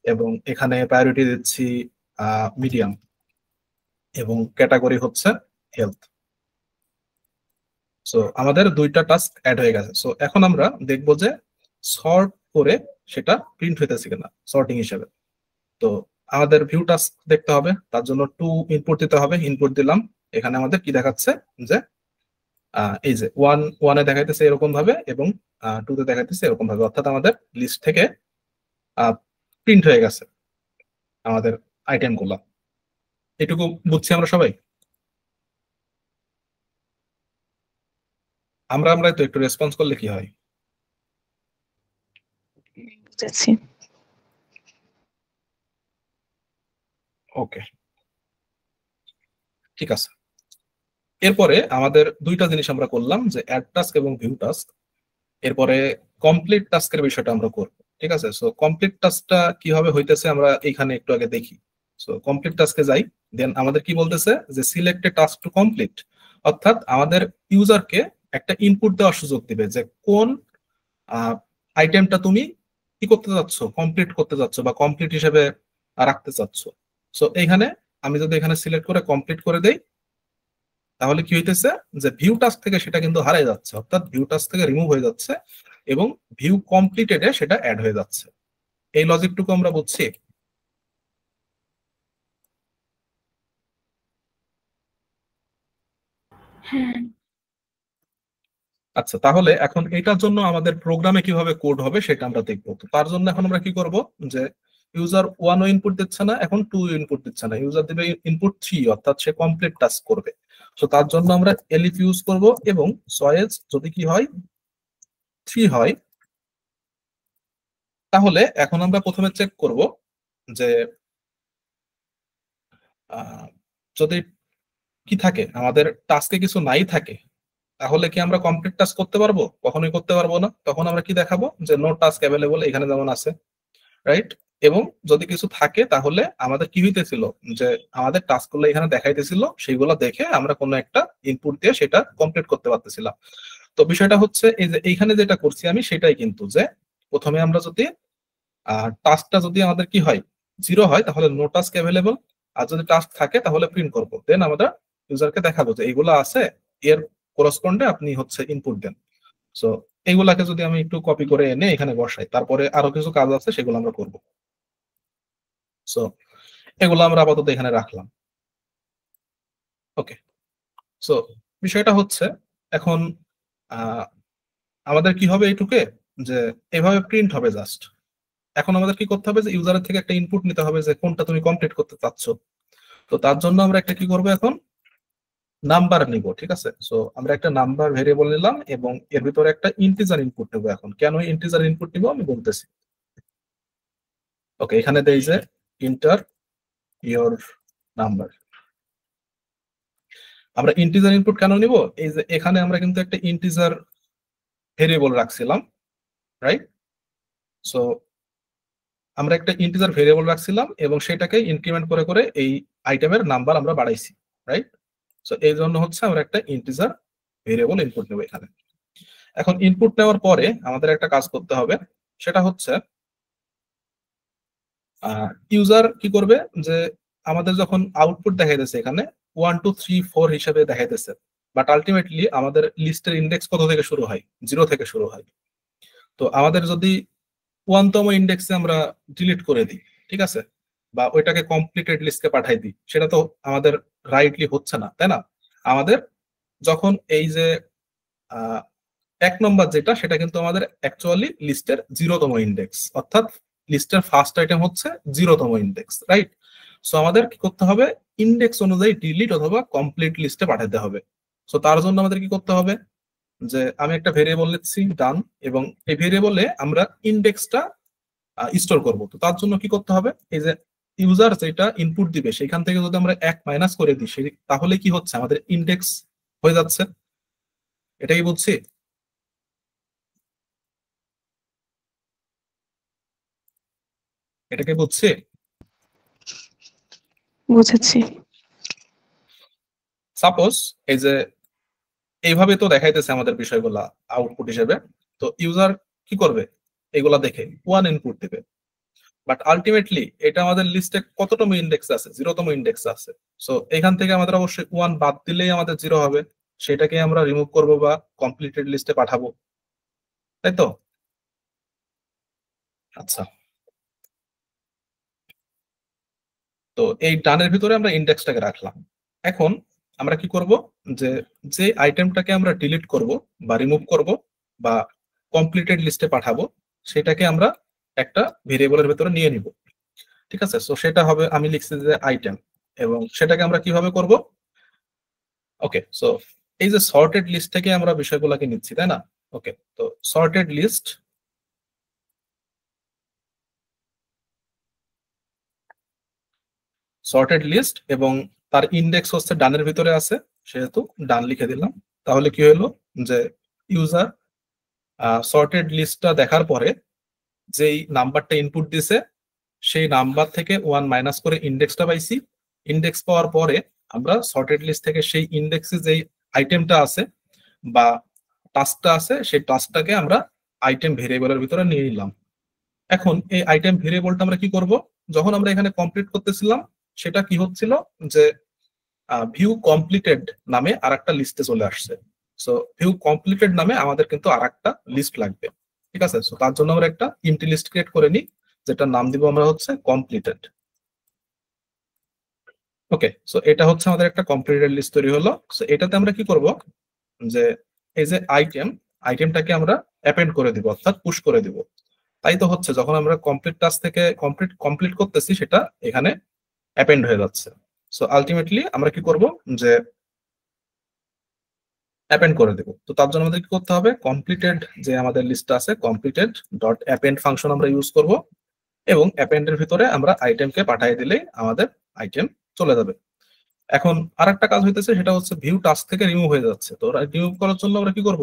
এবং এখানে প্রায়োরিটি দিচ্ছি মিডিয়াম, এবং ক্যাটাগরি হচ্ছে হেলথ। সো আমাদের দুইটা টাস্ক অ্যাড হয়ে গেছে। সো এখন আমরা দেখবো যে সর্ট করে সেটা প্রিন্ট হইতেছে কিনা সর্টিং হিসেবে। তো আমাদের ভিউ টাস্ক দেখতে হবে, তার জন্য 2 ইনপুট দিতে হবে। ইনপুট দিলাম, এখানে আমাদের কি দেখাচ্ছে, যে এই যে 1 এ দেখাইতেছে এরকম ভাবে, এবং 2 তে দেখাইতেছে এরকম ভাবে, অর্থাৎ আমাদের লিস্ট থেকে প্রিন্ট হয়ে গেছে আমাদের আইটেম গুলা। এটুকু বুঝছি আমরা সবাই? আমরা তো একটু রেসপন্স করলে কি হয়? বুঝেছি। ওকে, ঠিক আছে। এরপরে আমাদের দুইটা জিনিস আমরা করলাম, যে অ্যাড টাস্ক এবং ভিউ টাস্ক। এরপরে কমপ্লিট টাস্কের বিষয়টা আমরা করব, ঠিক আছে? সো কমপ্লিট টাস্কটা কিভাবে হইতেছে আমরা এখানে একটু আগে দেখি। সো কমপ্লিট টাস্কে যাই, দেন আমাদের কি বলতেছে, যে select A task to complete, অর্থাৎ আমাদের ইউজারকে একটা ইনপুট দেওয়ার সুযোগ দিবে, যে কোন আইটেমটা তুমি কি করতে চাচ্ছ, কমপ্লিট করতে চাচ্ছ, বা কমপ্লিট হিসেবে রাখতে চাচ্ছ। সো এইখানে আমি যদি এখানে সিলেক্ট করে কমপ্লিট করে দেই, তাহলে কি হইতেছে, যে ভিউ টাস্ক থেকে সেটা কিন্তু হারিয়ে যাচ্ছে, অর্থাৎ ভিউ টাস্ক থেকে রিমুভ হয়ে যাচ্ছে, এবং ভিউ কমপ্লিটেডে সেটা অ্যাড হয়ে যাচ্ছে। এই লজিকটুকু আমরা বুঝছি। হ্যাঁ। আচ্ছা, তাহলে এখন এটার জন্য আমাদের প্রোগ্রামে কিভাবে কোড হবে সেটা আমরা দেখবো। তো তার জন্য এখন আমরা কি করব, যে ইউজার 1 ও ইনপুট দিচ্ছে না, এখন 2 ইনপুট দিচ্ছে না, ইউজার দিবে ইনপুট 3, অর্থাৎ সে কমপ্লিট টাস্ক করবে। তো তার জন্য আমরা এলিফ ইউজ করব, এবং চয়েস যদি কি হয় 3 হয়, তাহলে এখন আমরা প্রথমে চেক করব যে যদি কি থাকে, আমাদের টাস্কে কিছু নাই থাকে, তাহলে কি আমরা কমপ্লিট টাস্ক করতে পারবো? কখনোই করতে পারবো না। তখন আমরা কি দেখাবো, যে নো টাস্ক অ্যাভেলেবল, এখানে যেমন আছে, রাইট? এবং যদি কিছু থাকে তাহলে আমাদের কি হইতেছিল, যে আমাদের টাস্ক গুলো এখানে দেখাইতেছিল, সেইগুলো দেখে আমরা কোনো একটা ইনপুট দিয়ে সেটা কমপ্লিট করতে পারতেছিলাম। তো বিষয়টা হচ্ছে এই যে এইখানে যেটা করছি আমি সেটাই কিন্তু, যে প্রথমে আমরা যদি টাস্কটা যদি আমাদের কি হয় 0 হয়, তাহলে নো টাস্ক অ্যাভেলেবল, আর যদি টাস্ক থাকে তাহলে প্রিন্ট করব, দেন আমরা ইউজারকে দেখাবো যে এইগুলো আছে, এর করসপন্ডে আপনি হচ্ছে ইনপুট দেন। সো এইগুলাকে যদি আমি একটু কপি করে এনে এখানে বসাই, তারপরে আরো কিছু কাজ আছে সেগুলো আমরা করব। সো এগুলো আমরা আপাতত এখানে রাখলাম। ওকে, সো বিষয়টা হচ্ছে এখন আমাদের কি হবে এইটুকে, যে এভাবে প্রিন্ট হবে জাস্ট। এখন আমাদের কি করতে হবে, যে ইউজারের থেকে একটা ইনপুট নিতে হবে, যে কোনটা তুমি কমপ্লিট করতে চাচ্ছ। তো তার জন্য আমরা একটা কি করবো, এখন নাম্বার নিব, ঠিক আছে? সো আমরা একটা নাম্বার ভেরিয়েবল নিলাম, এবং এর ভিতরে একটা ইন্টিজার ইনপুট নেবো। এখন কেন ইন্টিজার ইনপুট নিব আমি বলতেছি। ওকে, এখানে দেই যে ইন্টার ইওর নাম্বার। আমরা ইন্টিজার ইনপুট কেন নিব, এই যে এখানে আমরা কিন্তু একটা ইন্টিজার ভেরিয়েবল রাখছিলাম, রাইট? সো আমরা একটা ইন্টিজার ভেরিয়েবল রাখছিলাম, এবং সেটাকে ইনক্রিমেন্ট করে করে এই আইটেমের নাম্বার আমরা বাড়াইছি, রাইট? সো এই জন্য হচ্ছে আমরা একটা ইন্টিজার ভেরিয়েবল ইনপুট নেব এখানে। এখন ইনপুট নেওয়ার পরে আমাদের একটা কাজ করতে হবে, সেটা হচ্ছে ইউজার কি করবে, যে আমাদের যখন আউটপুট দেখাইতেছে এখানে 1 2 3 4 হিসেবে দেখাইতেছে, বাট আলটিমেটলি আমাদের লিস্টের ইন্ডেক্স কত থেকে শুরু হয়, 0 থেকে শুরু হয়। তো আমাদের যদি 1তম ইন্ডেক্সে আমরা ডিলিট করে দিই, ঠিক আছে, বা ওইটাকে কমপ্লিটেড লিস্টকে পাঠাই দিই, সেটা তো আমাদের রাইটলি হচ্ছে না, তাই না? আমাদের যখন এই যে 1 নম্বর যেটা, সেটা কিন্তু আমাদের অ্যাকচুয়ালি লিস্টের 0তম ইন্ডেক্স, অর্থাৎ লিস্টের ফার্স্ট আইটেম হচ্ছে 0তম ইন্ডেক্স, রাইট? সো আমাদের কি করতে হবে, ইন্ডেক্স অনুযায়ী ডিলিট অথবা কমপ্লিট লিস্টে পাঠাতে হবে। সো তার জন্য আমাদের কি করতে হবে, যে আমি একটা ভেরিয়েবল লিখছি ডান, এবং এই ভেরিয়েবলে আমরা ইন্ডেক্সটা স্টোর করব। তো তার জন্য কি করতে হবে, এই যে ইউজার যেটা ইনপুট দিবে সেখান থেকে যদি আমরা 1 মাইনাস করে দিই, তাহলে কি হচ্ছে, আমাদের ইন্ডেক্স হয়ে যাচ্ছে। এটাই বুঝছি। এটাকে বুঝছি। বুঝেছি। সাপোজ এই যে এইভাবে তো দেখাইতেছে আমাদের বিষয়গুলা আউটপুট হিসেবে। তো ইউজার কি করবে, এগুলা দেখে 1 ইনপুট দিবে, বাট আলটিমেটলি এটা আমাদের লিস্টে কততম ইন্ডেক্স আছে, 0তম ইন্ডেক্স আছে। সো এখান থেকে আমাদের অবশ্যই 1 বাদ দিলেই আমাদের 0 হবে, সেটাকে আমরা রিমুভ করব বা কমপ্লিটেড লিস্টে পাঠাবো, তাই তো? আচ্ছা, তো এই ডানের ভিতরে আমরা ইন্ডেক্সটাকে রাখলাম। এখন আমরা কি করব, যে যে আইটেমটাকে আমরা ডিলিট করব বা রিমুভ করব বা কমপ্লিটেড লিস্টে পাঠাবো, সেটাকে আমরা একটা ভেরিয়েবলের ভিতরে নিয়ে নিব, ঠিক আছে? সো সেটা হবে, আমি লিখছি যে আইটেম, এবং সেটাকে আমরা কিভাবে করব। ওকে, সো এই যে সর্টেড লিস্ট থেকে আমরা বিষয়গুলোকে নিচ্ছি, তাই না? ওকে, তো সর্টেড লিস্ট, এবং তার ইন্ডেক্স হচ্ছে ডানের ভিতরে আছে, সেহেতু ডান লিখে দিলাম। তাহলে কি হলো, যে ইউজার সর্টেড লিস্টটা দেখার পরে যেই নাম্বারটা ইনপুট দিছে, সেই নাম্বার থেকে 1 মাইনাস করে ইন্ডেক্সটা পাইছি। ইন্ডেক্স পাওয়ার পরে আমরা সর্টেড লিস্ট থেকে সেই ইন্ডেক্সে যেই আইটেমটা আছে বা টাস্কটা আছে, সেই টাস্কটাকে আমরা আইটেম ভেরিয়েবলের ভিতরে নিয়ে নিলাম। এখন এই আইটেম ভেরিয়েবলটা আমরা কি করব, যখন আমরা এখানে কমপ্লিট করতেছিলাম, সেটা কি হচ্ছিল, যে ভিউ কমপ্লিটেড নামে আরেকটা লিস্টে চলে আসছে। সো ভিউ কমপ্লিটেড নামে আমাদের কিন্তু আরেকটা লিস্ট লাগবে, ঠিক আছে? সো তার জন্য আমরা একটা এমটি লিস্ট ক্রিয়েট করে নিই, যেটার নাম দিব আমরা হচ্ছে কমপ্লিটেড। ওকে, সো এটা হচ্ছে আমাদের একটা কমপ্লিটেড লিস্ট তৈরি হলো। সো এটাতে আমরা কি করব, যে এই যে আইটেম, আইটেমটাকে আমরা অ্যাপেন্ড করে দিব, অর্থাৎ পুশ করে দিব। তাই তো হচ্ছে যখন আমরা কমপ্লিট টাস্ক থেকে কমপ্লিট করতেছি সেটা এখানে অ্যাপেন্ড হয়ে যাচ্ছে। সো আলটিমেটলি আমরা কি করব যে অ্যাপেন্ড করে দেব। তো তার জন্য আমাদের কি করতে হবে, কমপ্লিটেড যে আমাদের লিস্টটা আছে কমপ্লিটেড ডট অ্যাপেন্ড ফাংশন আমরা ইউজ করব, এবং অ্যাপেন্ডের ভিতরে আমরা আইটেমকে পাঠিয়ে দিলেই আমাদের আইটেম চলে যাবে। এখন আরেকটা কাজ হইতেছে, সেটা হচ্ছে ভিউ টাস্ক থেকে রিমুভ হয়ে যাচ্ছে। তো রিমুভ করার জন্য আমরা কি করব,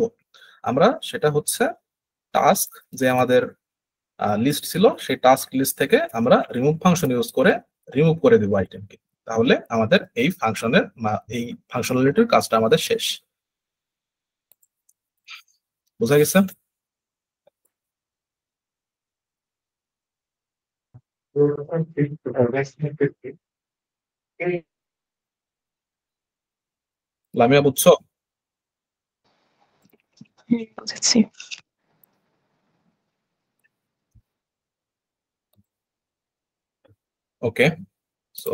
আমরা সেটা হচ্ছে টাস্ক যে আমাদের লিস্ট ছিল সেই টাস্ক লিস্ট থেকে আমরা রিমুভ ফাংশন ইউজ করে রিমুভ করে দেব আইটেমকে। তাহলে আমাদের এই ফাংশনের এই ফাংশনালিটির কাজটা আমাদের শেষ। বোঝা গেছে? লামিয়া বুঝছো? বুঝেছি। ওকে, সো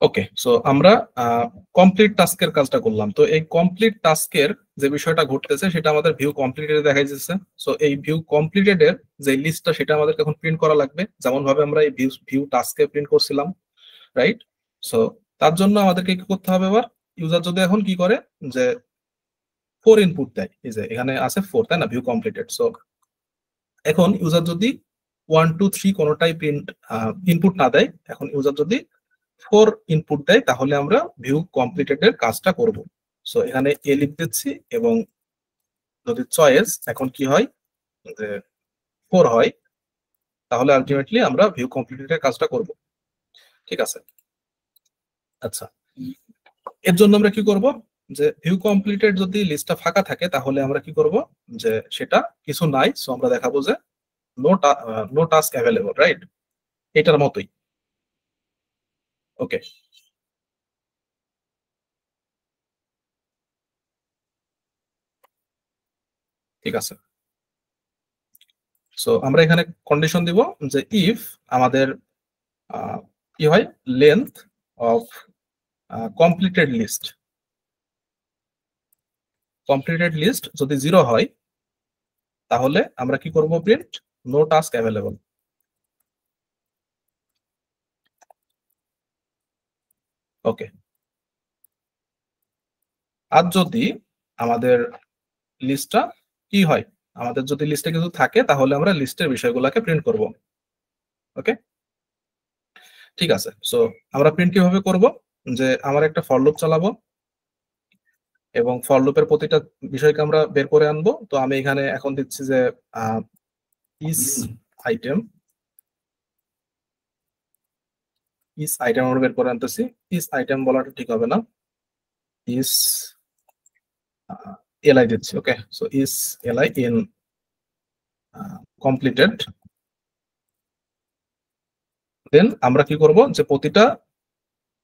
ওকে, সো আমরা কমপ্লিট টাস্কের কাজটা করলাম। তো এই কমপ্লিট টাস্কের যে বিষয়টা ঘটতেছে সেটা আমাদের ভিউ কমপ্লিটেড দেখাই যাচ্ছে। সো এই ভিউ কমপ্লিটেড এর যে লিস্টটা সেটা আমাদেরকে এখন প্রিন্ট করা লাগবে, যেমন ভাবে আমরা এই ভিউ টাস্কে প্রিন্ট করছিলাম, রাইট? সো তার জন্য আমাদেরকে কি করতে হবে, এবার ইউজার যদি এখন কি করে যে 4 ইনপুট দেয়, এই যে এখানে আছে 4, তাই না, ভিউ কমপ্লিটেড। সো এখন ইউজার যদি 1 2 3 কোনোটাই প্রিন্ট ইনপুট না দেয়, এখন ইউজার যদি 4 ইনপুট দেয়, তাহলে আমরা ভিউ কমপ্লিটেড এর কাজটা করব। সো এখানে এ লিখে দিচ্ছি, এবং যদি চয়েস এখন কি হয় যে 4 হয়, তাহলে আলটিমেটলি আমরা ভিউ কমপ্লিটেড এর কাজটা করব। ঠিক আছে, আচ্ছা, এর জন্য আমরা কি করব, যে ভিউ কমপ্লিটেড যদি লিস্টটা ফাঁকা থাকে তাহলে আমরা কি করব, যে সেটা কিছু নাই, সো আমরা দেখাবো যে নো টাস্ক অ্যাভেলেবল, রাইট? এটার মতোই। ওকে, ঠিক আছে। সো আমরা এখানে কন্ডিশন দিব যে ইফ আমাদের কি হয়, লেন্থ অফ কমপ্লিটেড লিস্ট যদি 0 হয়, তাহলে আমরা কি করব, প্রিন্ট নো টাস্ক অ্যাভেলেবল। ওকে, আর যদি আমাদের লিস্টটা কি হয়, আমাদের যদি লিস্টে কিছু থাকে তাহলে আমরা লিস্টের বিষয়গুলোকে প্রিন্ট করব। ওকে, ঠিক আছে। সো আমরা প্রিন্ট কিভাবে করব, যে আমরা একটা ফর লুপ চালাবো, এবং ফর লুপের প্রতিটা বিষয়কে আমরা বের করে আনবো। তো আমি এখানে এখন দিচ্ছি যে ইস আইটেম আমরা বের করে আনতেছি। ইস আইটেম বলাটা ঠিক হবে না, ইস এলআই দিচ্ছি। Okay, so is LI in completed. Then আমরা কি করব, যে প্রতিটা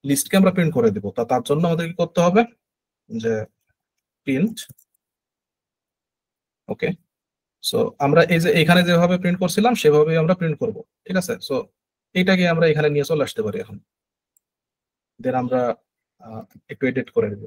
লিস্টকে আমরা প্রিন্ট করে দেব। তার জন্য আমাদের কি করতে হবে, যে প্রিন্ট। ওকে, সো আমরা এই যে এখানে যেভাবে প্রিন্ট করছিলাম সেভাবেই আমরা প্রিন্ট করব। ঠিক আছে, সো এইটাকে আমরা এখানে নিয়ে চলে আসতে পারি এখন। দেন আমরা একটু এডিট করে দেব।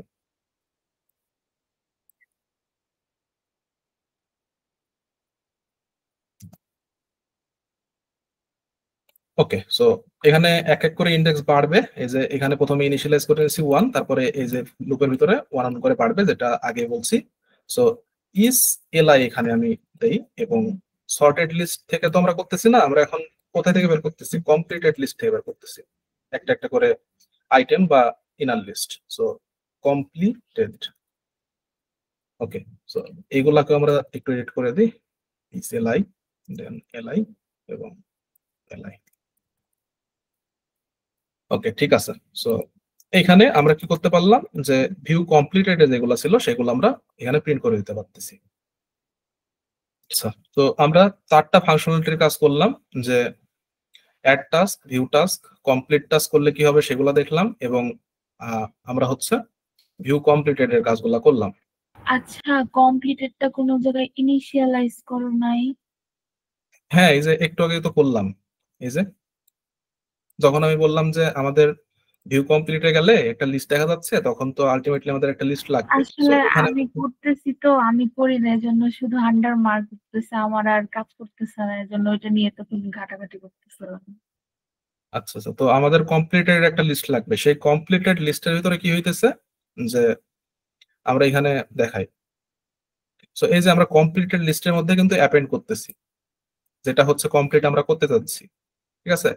ওকে, সো এখানে এক এক করে ইন্ডেক্স বাড়বে। এই যে এখানে প্রথমে ইনিশিয়ালাইজ করে নিয়েছি 1, তারপরে এই যে লুপের ভিতরে 1 করে বাড়বে, যেটা আগে বলছি। সো ইস এলআই এখানে আমি দেই, এবং সর্টেড লিস্ট থেকে তো আমরা করতেছি না, আমরা এখন কোথায় থেকে বের করতেছি, কমপ্লিটেড লিস্ট থেকে বের করতেছি, একটা একটা করে আইটেম বা inner list. So completed. Okay, so এইগুলাকে আমরা একটু এডিট করে দিই, ইস এলআই, দেন এলআই এবং এলআই। ওকে, ঠিক আছে। সো এখানে আমরা কি করতে পারলাম, যে ভিউ কমপ্লিটেড যেগুলো ছিল সেগুলো আমরা এখানে প্রিন্ট করে দিতে পারতেছি। আচ্ছা, তো আমরা 4টা ফাংশনালিটির কাজ করলাম, যে add task, view task, complete task করলে কি হবে সেগুলো দেখলাম, এবং আমরা হচ্ছে ভিউ কমপ্লিটেড এর কাজগুলো করলাম। আচ্ছা, কমপ্লিটেডটা কোন জায়গায় ইনিশিয়ালাইজ করো নাই? হ্যাঁ, এই যে একটু আগে তো করলাম, এই যে যখন আমি বললাম যে আমাদের ভিউ কমপ্লিটে গেলে একটা লিস্ট দেখা যাচ্ছে, তখন তো আলটিমেটলি আমাদের একটা লিস্ট লাগবে। সো আসলে এখানে আমি করতেছি তো, আমি করি না, এজন্য শুধু আন্ডার মার্ক করতেছে, আমার আর কাজ করতেছে না, এজন্য ওইটা নিয়ে তো তুমি ঘাটাঘাটি করতেছিলাম। আচ্ছা আচ্ছা, তো আমাদের কমপ্লিটেড একটা লিস্ট লাগবে। সেই কমপ্লিটেড লিস্টের ভিতরে কি হইতেছে যে আমরা এখানে দেখাই, সো এই যে আমরা কমপ্লিটেড লিস্টের মধ্যে কিন্তু অ্যাপেন্ড করতেছি, যেটা হচ্ছে কমপ্লিট আমরা করতে যাচ্ছি, ঠিক আছে।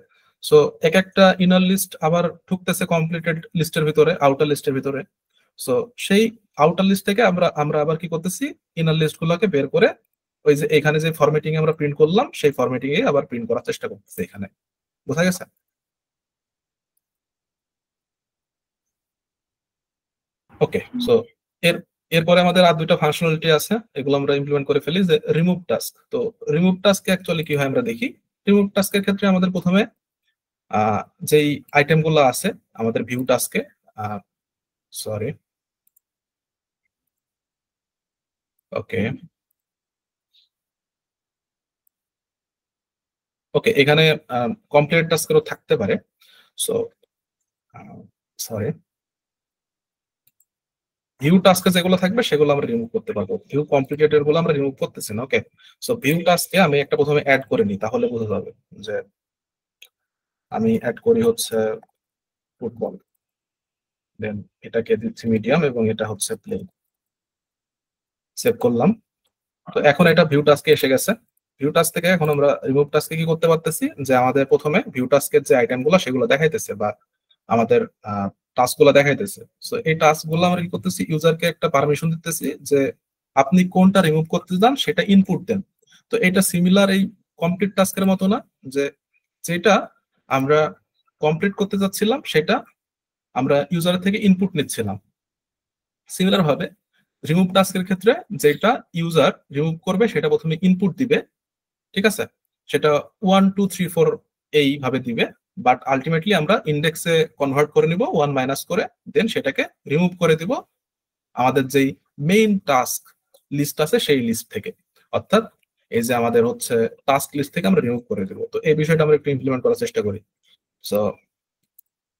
সো এক একটা ইনার লিস্ট আবার ঢুকতেছে কমপ্লিটেড লিস্টের ভিতরে, আউটার লিস্টের ভিতরে। সো সেই আউটার লিস্ট থেকে আমরা আমরা আবার কি করতেছি, ইনার লিস্ট গুলোকে বের করে ওই যে এখানে যে ফরম্যাটিং আমরা প্রিন্ট করলাম সেই ফরম্যাটিং এ আবার প্রিন্ট করার চেষ্টা করতেছি এখানে। বোঝা গেছে? ওকে, সো এর এরপরে আমাদের আর দুইটা ফাংশনালিটি আছে, এগুলো আমরা ইমপ্লিমেন্ট করে ফেলি। যে রিমুভ টাস্ক, তো রিমুভ টাস্কে অ্যাকচুয়ালি কি হয় আমরা দেখি। রিমুভ টাস্কের ক্ষেত্রে আমাদের প্রথমে যেই আইটেম গুলো আছে আমাদের ভিউ টাস্কে, সরি, ওকে ওকে, এখানে কমপ্লিট টাস্কেরও থাকতে পারে। সো সরি, ভিউ টাস্কে যেগুলো থাকবে সেগুলো আমরা রিমুভ করতে পারবো, ভিউ কমপ্লিটেড গুলো আমরা রিমুভ করতেছি না। ওকে, সো ভিউ টাস্কে আমি একটা প্রথমে অ্যাড করে নিই, তাহলে বোঝা যাবে। যে আমি অ্যাড করি হচ্ছে ফুটবল, দেন এটাকে দিচ্ছি মিডিয়াম এবং এটা হচ্ছে প্লেন, সেভ করলাম। তো এখন এটা ভিউ টাস্কে এসে গেছে। ভিউ টাস্ক থেকে এখন আমরা রিমুভ টাস্কে কি করতে পারতেছি, যে আমাদের প্রথমে ভিউ টাস্কের যে আইটেম গুলো সেগুলো দেখাইতেছে বা আমাদের টাস্ক গুলো দেখাইতেছে। সো এই টাস্ক গুলো আমরা কি করতেছি, ইউজারকে একটা পারমিশন দিতেছি যে আপনি কোনটা রিমুভ করতে চান সেটা ইনপুট দেন। তো এটা সিমিলার এই কমপ্লিট টাস্কের মতো না, যে যেটা আমরা কমপ্লিট করতে যাচ্ছিলাম সেটা আমরা ইউজারের থেকে ইনপুট নিচ্ছিলাম। সিমিলার ভাবে রিমুভ টাস্কের ক্ষেত্রে যেটা ইউজার রিমুভ করবে সেটা প্রথমে ইনপুট দিবে, ঠিক আছে, সেটা 1 2 3 4 এইভাবে দিবে, বাট আলটিমেটলি আমরা ইন্ডেক্সে কনভার্ট করে নিব 1 মাইনাস করে, দেন সেটাকে রিমুভ করে দিব আমাদের যেই মেইন টাস্ক লিস্ট আছে সেই লিস্ট থেকে। অর্থাৎ এই যে আমাদের হচ্ছে টাস্ক লিস্ট থেকে আমরা রিমুভ করে দিব। তো এই বিষয়টা আমরা একটু ইমপ্লিমেন্ট করার চেষ্টা করি। সো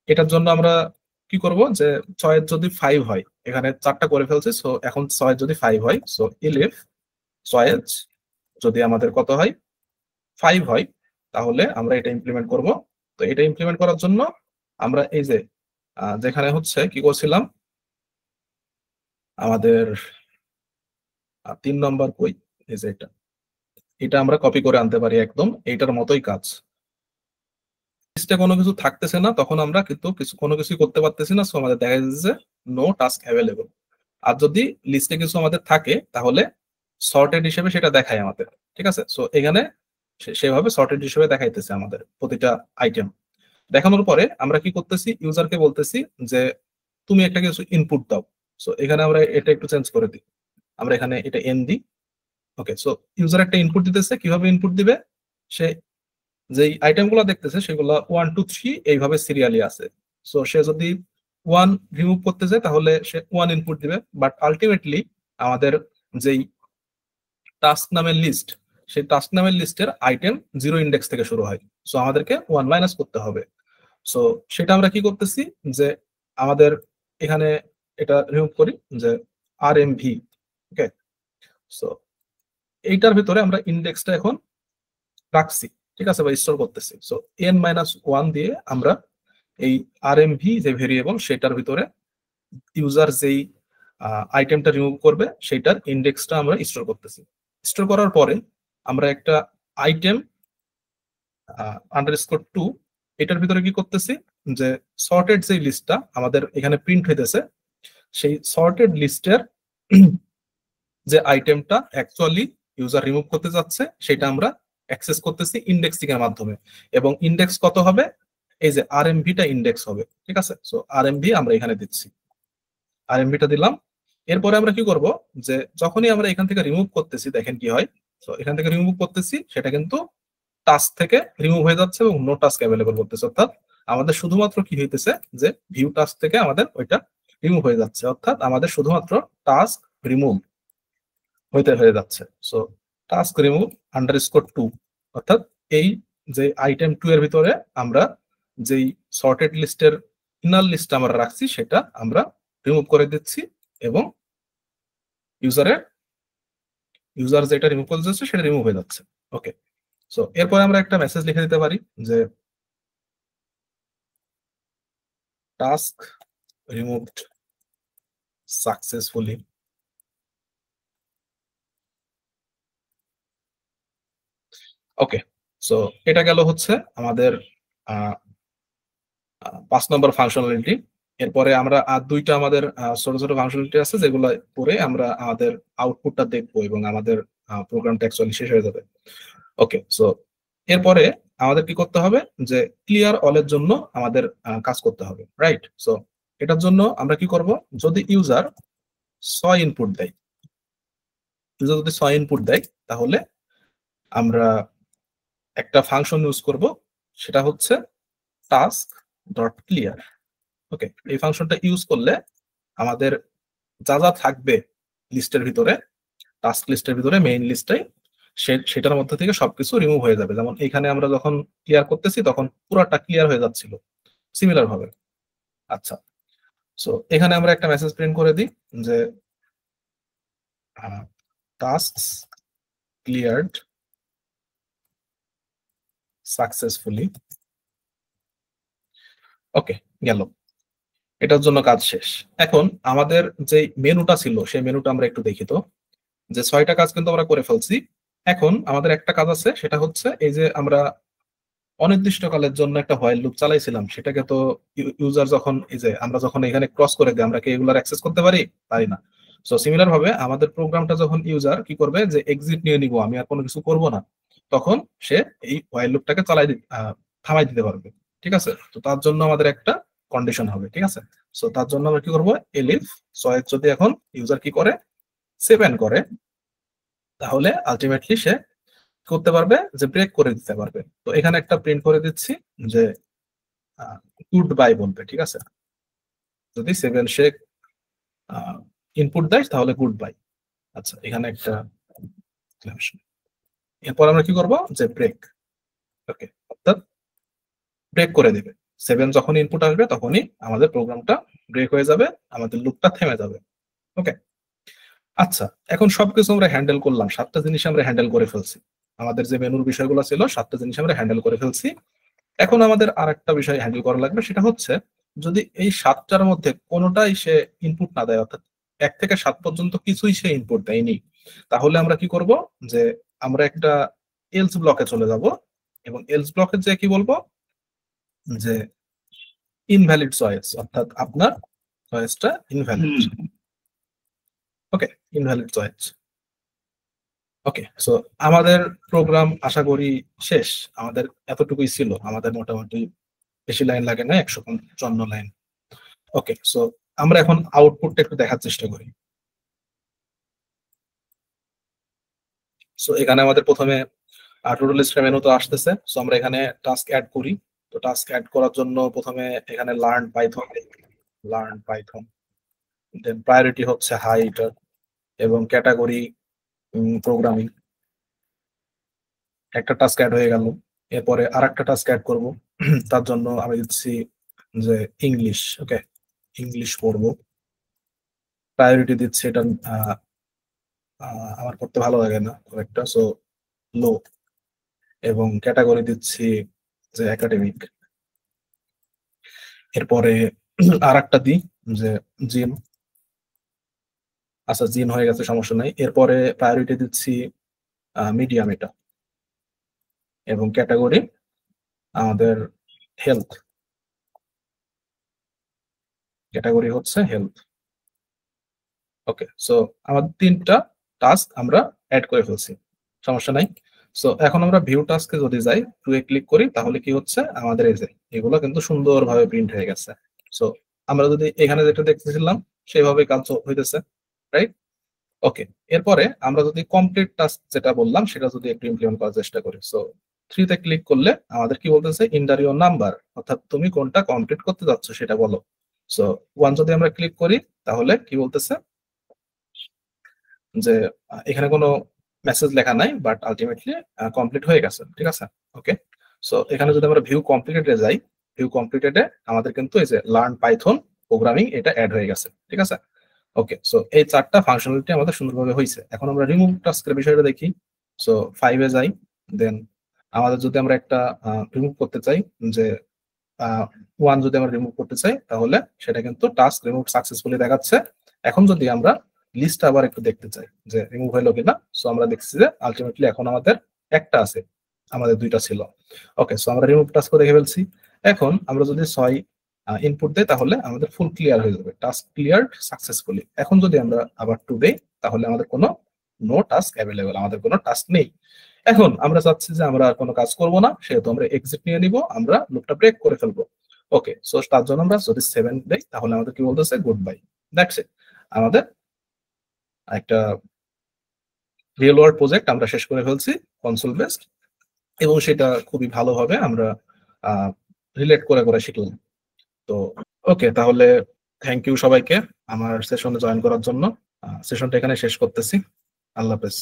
এটার জন্য আমরা কি করব, যে চয়েস যদি 5 হয়, এখানে 4টা করে ফেলছি, সো এখন চয়েস যদি 5 হয়, সো ইলিফ চয়েস যদি আমাদের কত হয়, 5 হয়, তাহলে আমরা এটা ইমপ্লিমেন্ট করব। তো এটা ইমপ্লিমেন্ট করার জন্য আমরা এই যে যেখানে হচ্ছে কি করছিলাম, আমাদের 3 নম্বর কই, এই যে এটা আমরা কপি করে আনতে পারি, একদম এইটার মতোই কাজ। লিস্টে কোনো কিছু থাকতেছে না, তখন আমরা কিন্তু কোনো কিছু করতে পারতেছি না, সো আমাদের দেখা যাচ্ছে যে নো টাস্ক অ্যাভেলেবল। আর যদি লিস্টে কিছু আমাদের থাকে তাহলে সর্টেড হিসেবে সেটা দেখায় আমাদের, ঠিক আছে। সো এখানে সেভাবে সর্টেড হিসেবে দেখাইতেছে আমাদের প্রতিটা আইটেম। দেখানোর পরে আমরা কি করতেছি, ইউজারকে বলতেছি যে তুমি একটা কিছু ইনপুট দাও। সো এখানে আমরা এটা একটু চেঞ্জ করে দিই, আমরা এখানে এটা এন দিই। ওকে, সো ইউজার একটা ইনপুট দিতেছে, কিভাবে ইনপুট দিবে, সে যেই আইটেমগুলো দেখতেছে সেগুলো 1 2 3 এইভাবে সিরিয়ালি আছে। সো সে যদি 1 রিমুভ করতে যায় তাহলে সে 1 ইনপুট দিবে, বাট আলটিমেটলি আমাদের যেই টাস্ক নামের লিস্ট, সেই টাস্ক নামের লিস্টের আইটেম 0 ইন্ডেক্স থেকে শুরু হয়। সো আমাদেরকে 1 মাইনাস করতে হবে। সো সেটা আমরা কি করতেছি, যে আমাদের এখানে এটা রিমুভ করি, যে আর এম ভি। ওকে, সো এইটার ভিতরে আমরা ইন্ডেক্সটা এখন রাখছি, ঠিক আছে, বা স্টোর করতেছি। সো এন মাইনাস 1 দিয়ে আমরা এই আর এম ভি যে ভেরিয়েবল সেটার ভিতরে ইউজার যেই আইটেমটা রিমুভ করবে সেটার ইন্ডেক্সটা আমরা স্টোর করতেছি। স্টোর করার পরে আমরা একটা আইটেম আন্ডারস্কোর 2 এটার ভিতরে কি করতেছি, যে সর্টেড যে লিস্টটা আমাদের এখানে প্রিন্ট হইতেছে সেই সর্টেড লিস্টের যে আইটেমটা অ্যাকচুয়ালি ইউজার রিমুভ করতে যাচ্ছে সেটা আমরা অ্যাক্সেস করতেছি ইন্ডেক্সিং এর মাধ্যমে। এবং ইন্ডেক্স কত হবে, এই যে আরএমভিটা ইন্ডেক্স হবে, ঠিক আছে। সো আরএমভি আমরা এখানে দিচ্ছি, আরএমভিটা দিলাম। এরপরে আমরা কি করব, যে যখনই আমরা এখান থেকে রিমুভ করতেছি দেখেন কি হয়। তো এখান থেকে রিমুভ করতেছি সেটা কিন্তু টাস্ক থেকে রিমুভ হয়ে যাচ্ছে এবং নো টাস্ক অ্যাভেলেবল করতেছে। অর্থাৎ আমাদের শুধুমাত্র কি হইতেছে, যে ভিউ টাস্ক থেকে আমাদের ওইটা রিমুভ হয়ে যাচ্ছে, অর্থাৎ আমাদের শুধুমাত্র টাস্ক রিমুভ হয়ে যাচ্ছে। সো টাস্ক রিমুভ আন্ডারস্কোর 2, অর্থাৎ এই যে আইটেম 2 এর ভিতরে আমরা যেই সর্টেড লিস্টের ইনার লিস্ট আমরা রাখছি সেটা আমরা রিমুভ করে দিচ্ছি এবং ইউজার যেটা রিমুভ করতে যাচ্ছে সেটা রিমুভ হয়ে যাচ্ছে। ওকে, সো এরপরে আমরা একটা মেসেজ লিখে দিতে পারি যে টাস্ক রিমুভড সাকসেসফুলি। ওকে, সো এটা গেল হচ্ছে আমাদের 5 নম্বর ফাংশনালিটি। এরপরে আমরা আর দুইটা আমাদের ছোট ছোট ফাংশনালিটি আছে যেগুলো পরে আমরা আমাদের আউটপুটটা দেখবো এবং আমাদের প্রোগ্রামটা অ্যাকচুয়ালি শেষ হয়ে যাবে। ওকে, সো এরপরে আমাদের কি করতে হবে যে ক্লিয়ার অলের জন্য আমাদের কাজ করতে হবে, রাইট? সো এটার জন্য আমরা কি করব, যদি ইউজার 6 ইনপুট দেয়, ইউজার যদি 6 ইনপুট দেয় তাহলে আমরা একটা ফাংশন ইউজ করব, সেটা হচ্ছে টাস্ক ডট ক্লিয়ার। ওকে, এই ফাংশনটা ইউজ করলে আমাদের যা যা থাকবে লিস্টের ভিতরে, টাস্ক লিস্টের ভিতরে, মেইন লিস্টে, সেটার মধ্যে থেকে সবকিছু রিমুভ হয়ে যাবে। যেমন এখানে আমরা যখন ক্লিয়ার করতেছি তখন পুরোটা ক্লিয়ার হয়ে যাচ্ছিল, সিমিলার ভাবে। আচ্ছা, সো এখানে আমরা একটা মেসেজ প্রিন্ট করে দিই যে টাস্কস ক্লিয়ারড সাকসেসফুলি। ওকে, গেল, এটার জন্য কাজ শেষ। এখন আমাদের যে মেনুটা ছিল সেই মেনুটা আমরা একটু দেখি তো, যে 6টা কাজ কিন্তু আমরা করে ফেলছি। এখন আমাদের একটা কাজ আছে, সেটা হচ্ছে এই যে আমরা অনির্দিষ্টকালের জন্য একটা হোয়াইল লুপ চালাইছিলাম, সেটাকে তো ইউজার যখন এই যে আমরা যখন এখানে ক্রস করে দিই, আমরা কি এগুলার অ্যাক্সেস করতে পারি না। সো সিমিলার ভাবে আমাদের প্রোগ্রামটা যখন ইউজার কি করবে যে এক্সিট নিয়ে নিব, আমি আর কোনো কিছু করব না, তখন সে এই হোয়াইল লুপটাকে থামাই দিতে পারবে। ঠিক আছে, তো তার জন্য আমাদের একটা কন্ডিশন হবে। ঠিক আছে, সো তার জন্য আমরা কি করব, এলিফ সয়েজ যদি এখন ইউজার কি করে 7 করে, তাহলে আলটিমেটলি সে করতে পারবে যে ব্রেক করে দিতে পারবে। তো এখানে একটা প্রিন্ট করে দিচ্ছি যে গুড বাই বলবে। ঠিক আছে, যদি 7 সে ইনপুট দেয় তাহলে গুড বাই। আচ্ছা, এখানে একটা, এরপর আমরা কি করব যে ব্রেক। ওকে, অর্থাৎ ব্রেক করে দিবে। 7 যখন ইনপুট আসবে তখনই আমাদের প্রোগ্রামটা ব্রেক হয়ে যাবে, আমাদের লুপটা থেমে যাবে। ওকে, আচ্ছা, এখন সবকিছু আমরা হ্যান্ডেল করলাম, 7টা জিনিস আমরা হ্যান্ডেল করে ফেলছি। আমাদের যে মেনুর বিষয়গুলো ছিল 7টা জিনিস আমরা হ্যান্ডেল করে ফেলছি। এখন আমাদের আর একটা বিষয় হ্যান্ডেল করা লাগবে, সেটা হচ্ছে যদি এই 7টার মধ্যে কোনোটাই সে ইনপুট না দেয়, অর্থাৎ 1 থেকে 7 পর্যন্ত কিছুই সে ইনপুট দেয়নি, তাহলে আমরা কি করব যে আমরা একটা এলস ব্লকে চলে যাব এবং এলস ব্লকে যে কি বলবো যে ইনভ্যালিড চয়েস, অর্থাৎ আপনার চয়েসটা ইনভ্যালিড। ওকে, ইনভ্যালিড চয়েস। ওকে, সো আমাদের প্রোগ্রাম আশা করি শেষ। আমাদের এতটুকুই ছিল, আমাদের মোটামুটি বেশি লাইন লাগে না, 155 লাইন। ওকে, সো আমরা এখন আউটপুটটা একটু দেখার চেষ্টা করি। সো এখানে আমাদের প্রথমে টু ডু লিস্ট মেনু তো আসতেছে। সো আমরা এখানে টাস্ক অ্যাড করি। তো টাস্ক অ্যাড করার জন্য প্রথমে এখানে লার্ন পাইথন, দেন প্রায়োরিটি হচ্ছে হাই এটার, এবং ক্যাটাগরি প্রোগ্রামিং। একটা টাস্ক অ্যাড হয়ে গেল। এরপরে আর একটা টাস্ক অ্যাড করব, তার জন্য আমি দিচ্ছি যে ইংলিশ। ওকে, ইংলিশ পড়বো, প্রায়োরিটি দিচ্ছি এটা আমার পড়তে ভালো লাগে না খুব একটা, সো লো, এবং ক্যাটাগরি দিচ্ছি যে একাডেমিক। এরপরে আর একটা দিই যে জিম। আচ্ছা, জিম হয়ে গেছে, সমস্যা নাই। এরপরে প্রায়োরিটি দিচ্ছি মিডিয়াম এটা, এবং ক্যাটাগরি আমাদের হেলথ, ক্যাটাগরি হচ্ছে হেলথ। ওকে, সো আমাদের 3টা টাস্ক আমরা অ্যাড করে ফেলছি, সমস্যা নাই। সো এখন আমরা ভিউ টাস্কে যদি যাই, টুয়ে ক্লিক করি, তাহলে কি হচ্ছে আমাদের এই যে এগুলো কিন্তু সুন্দরভাবে প্রিন্ট হয়ে গেছে। সো আমরা যদি এখানে যেটা দেখতেছিলাম সেভাবে কাজ হইতেছে, রাইট? ওকে, এরপরে আমরা যদি কমপ্লিট টাস্ক যেটা বললাম সেটা যদি একটু ইমপ্লিমেন্ট করার চেষ্টা করি। সো 3 তে ক্লিক করলে আমাদের কি বলতেছে, ইন্টার ইওর নাম্বার, অর্থাৎ তুমি কোনটা কমপ্লিট করতে যাচ্ছ সেটা বলো। সো 1 যদি আমরা ক্লিক করি তাহলে কি বলতেছে যে এখানে কোনো মেসেজ লেখা নাই, বাট আলটিমেটলি কমপ্লিট হয়ে গেছে। ঠিক আছে, ওকে। সো এখানে যদি আমরা ভিউ কমপ্লিটেডে যাই, ভিউ কমপ্লিটেডে আমাদের কিন্তু এই যে লার্ন পাইথন প্রোগ্রামিং এটা অ্যাড হয়ে গেছে, ঠিক আছে। ওকে, সো এই 4টা ফাংশনালিটি আমাদের সুন্দরভাবে হয়েছে। এখন আমরা রিমুভ টাস্কের বিষয়টা দেখি। সো 5 এ যাই, দেন আমাদের যদি আমরা একটা রিমুভ করতে চাই, যে 1 যদি আমরা রিমুভ করতে চাই, তাহলে সেটা কিন্তু টাস্ক রিমুভ সাকসেসফুলি দেখাচ্ছে। এখন যদি আমরা লিস্ট আবার একটু দেখতে চাই যে রিমুভ হলো কিনা, সো আমরা দেখছি যে আলটিমেটলি এখন আমাদের একটা আছে, আমাদের 2টা ছিল। ওকে, সো আমরা রিমুভ টাস্ক দেখে ফেলছি। এখন আমরা যদি 6 ইনপুট দেই তাহলে আমাদের ফুল ক্লিয়ার হয়ে যাবে, টাস্ক ক্লিয়ারড সাকসেসফুলি। এখন যদি আমরা আবার 2 দেই তাহলে আমাদের কোনো নো টাস্ক অ্যাভেলেবল, আমাদের কোনো টাস্ক নেই। এখন আমরা চাচ্ছি যে আমরা আর কোনো কাজ করব না, সেহেতু আমরা এক্সিট নিয়ে নিব, আমরা লুপটা ব্রেক করে ফেলবো। ওকে, সো তার জন্য আমরা যদি 7 দেই তাহলে আমাদের কি বলতেছে, গুড বাই। দ্যাটস ইট, আমাদের একটা রিয়েল ওয়ার্ল্ড প্রজেক্ট আমরা শেষ করে ফেলছি কনসোল বেসড, এবং সেটা খুবই ভালোভাবে আমরা রিলেট করে করে শিখলাম। তো ওকে, তাহলে থ্যাংক ইউ সবাইকে আমার সেশনে জয়েন করার জন্য। সেশনটা এখানে শেষ করতেছি। আল্লাহ হাফেজ।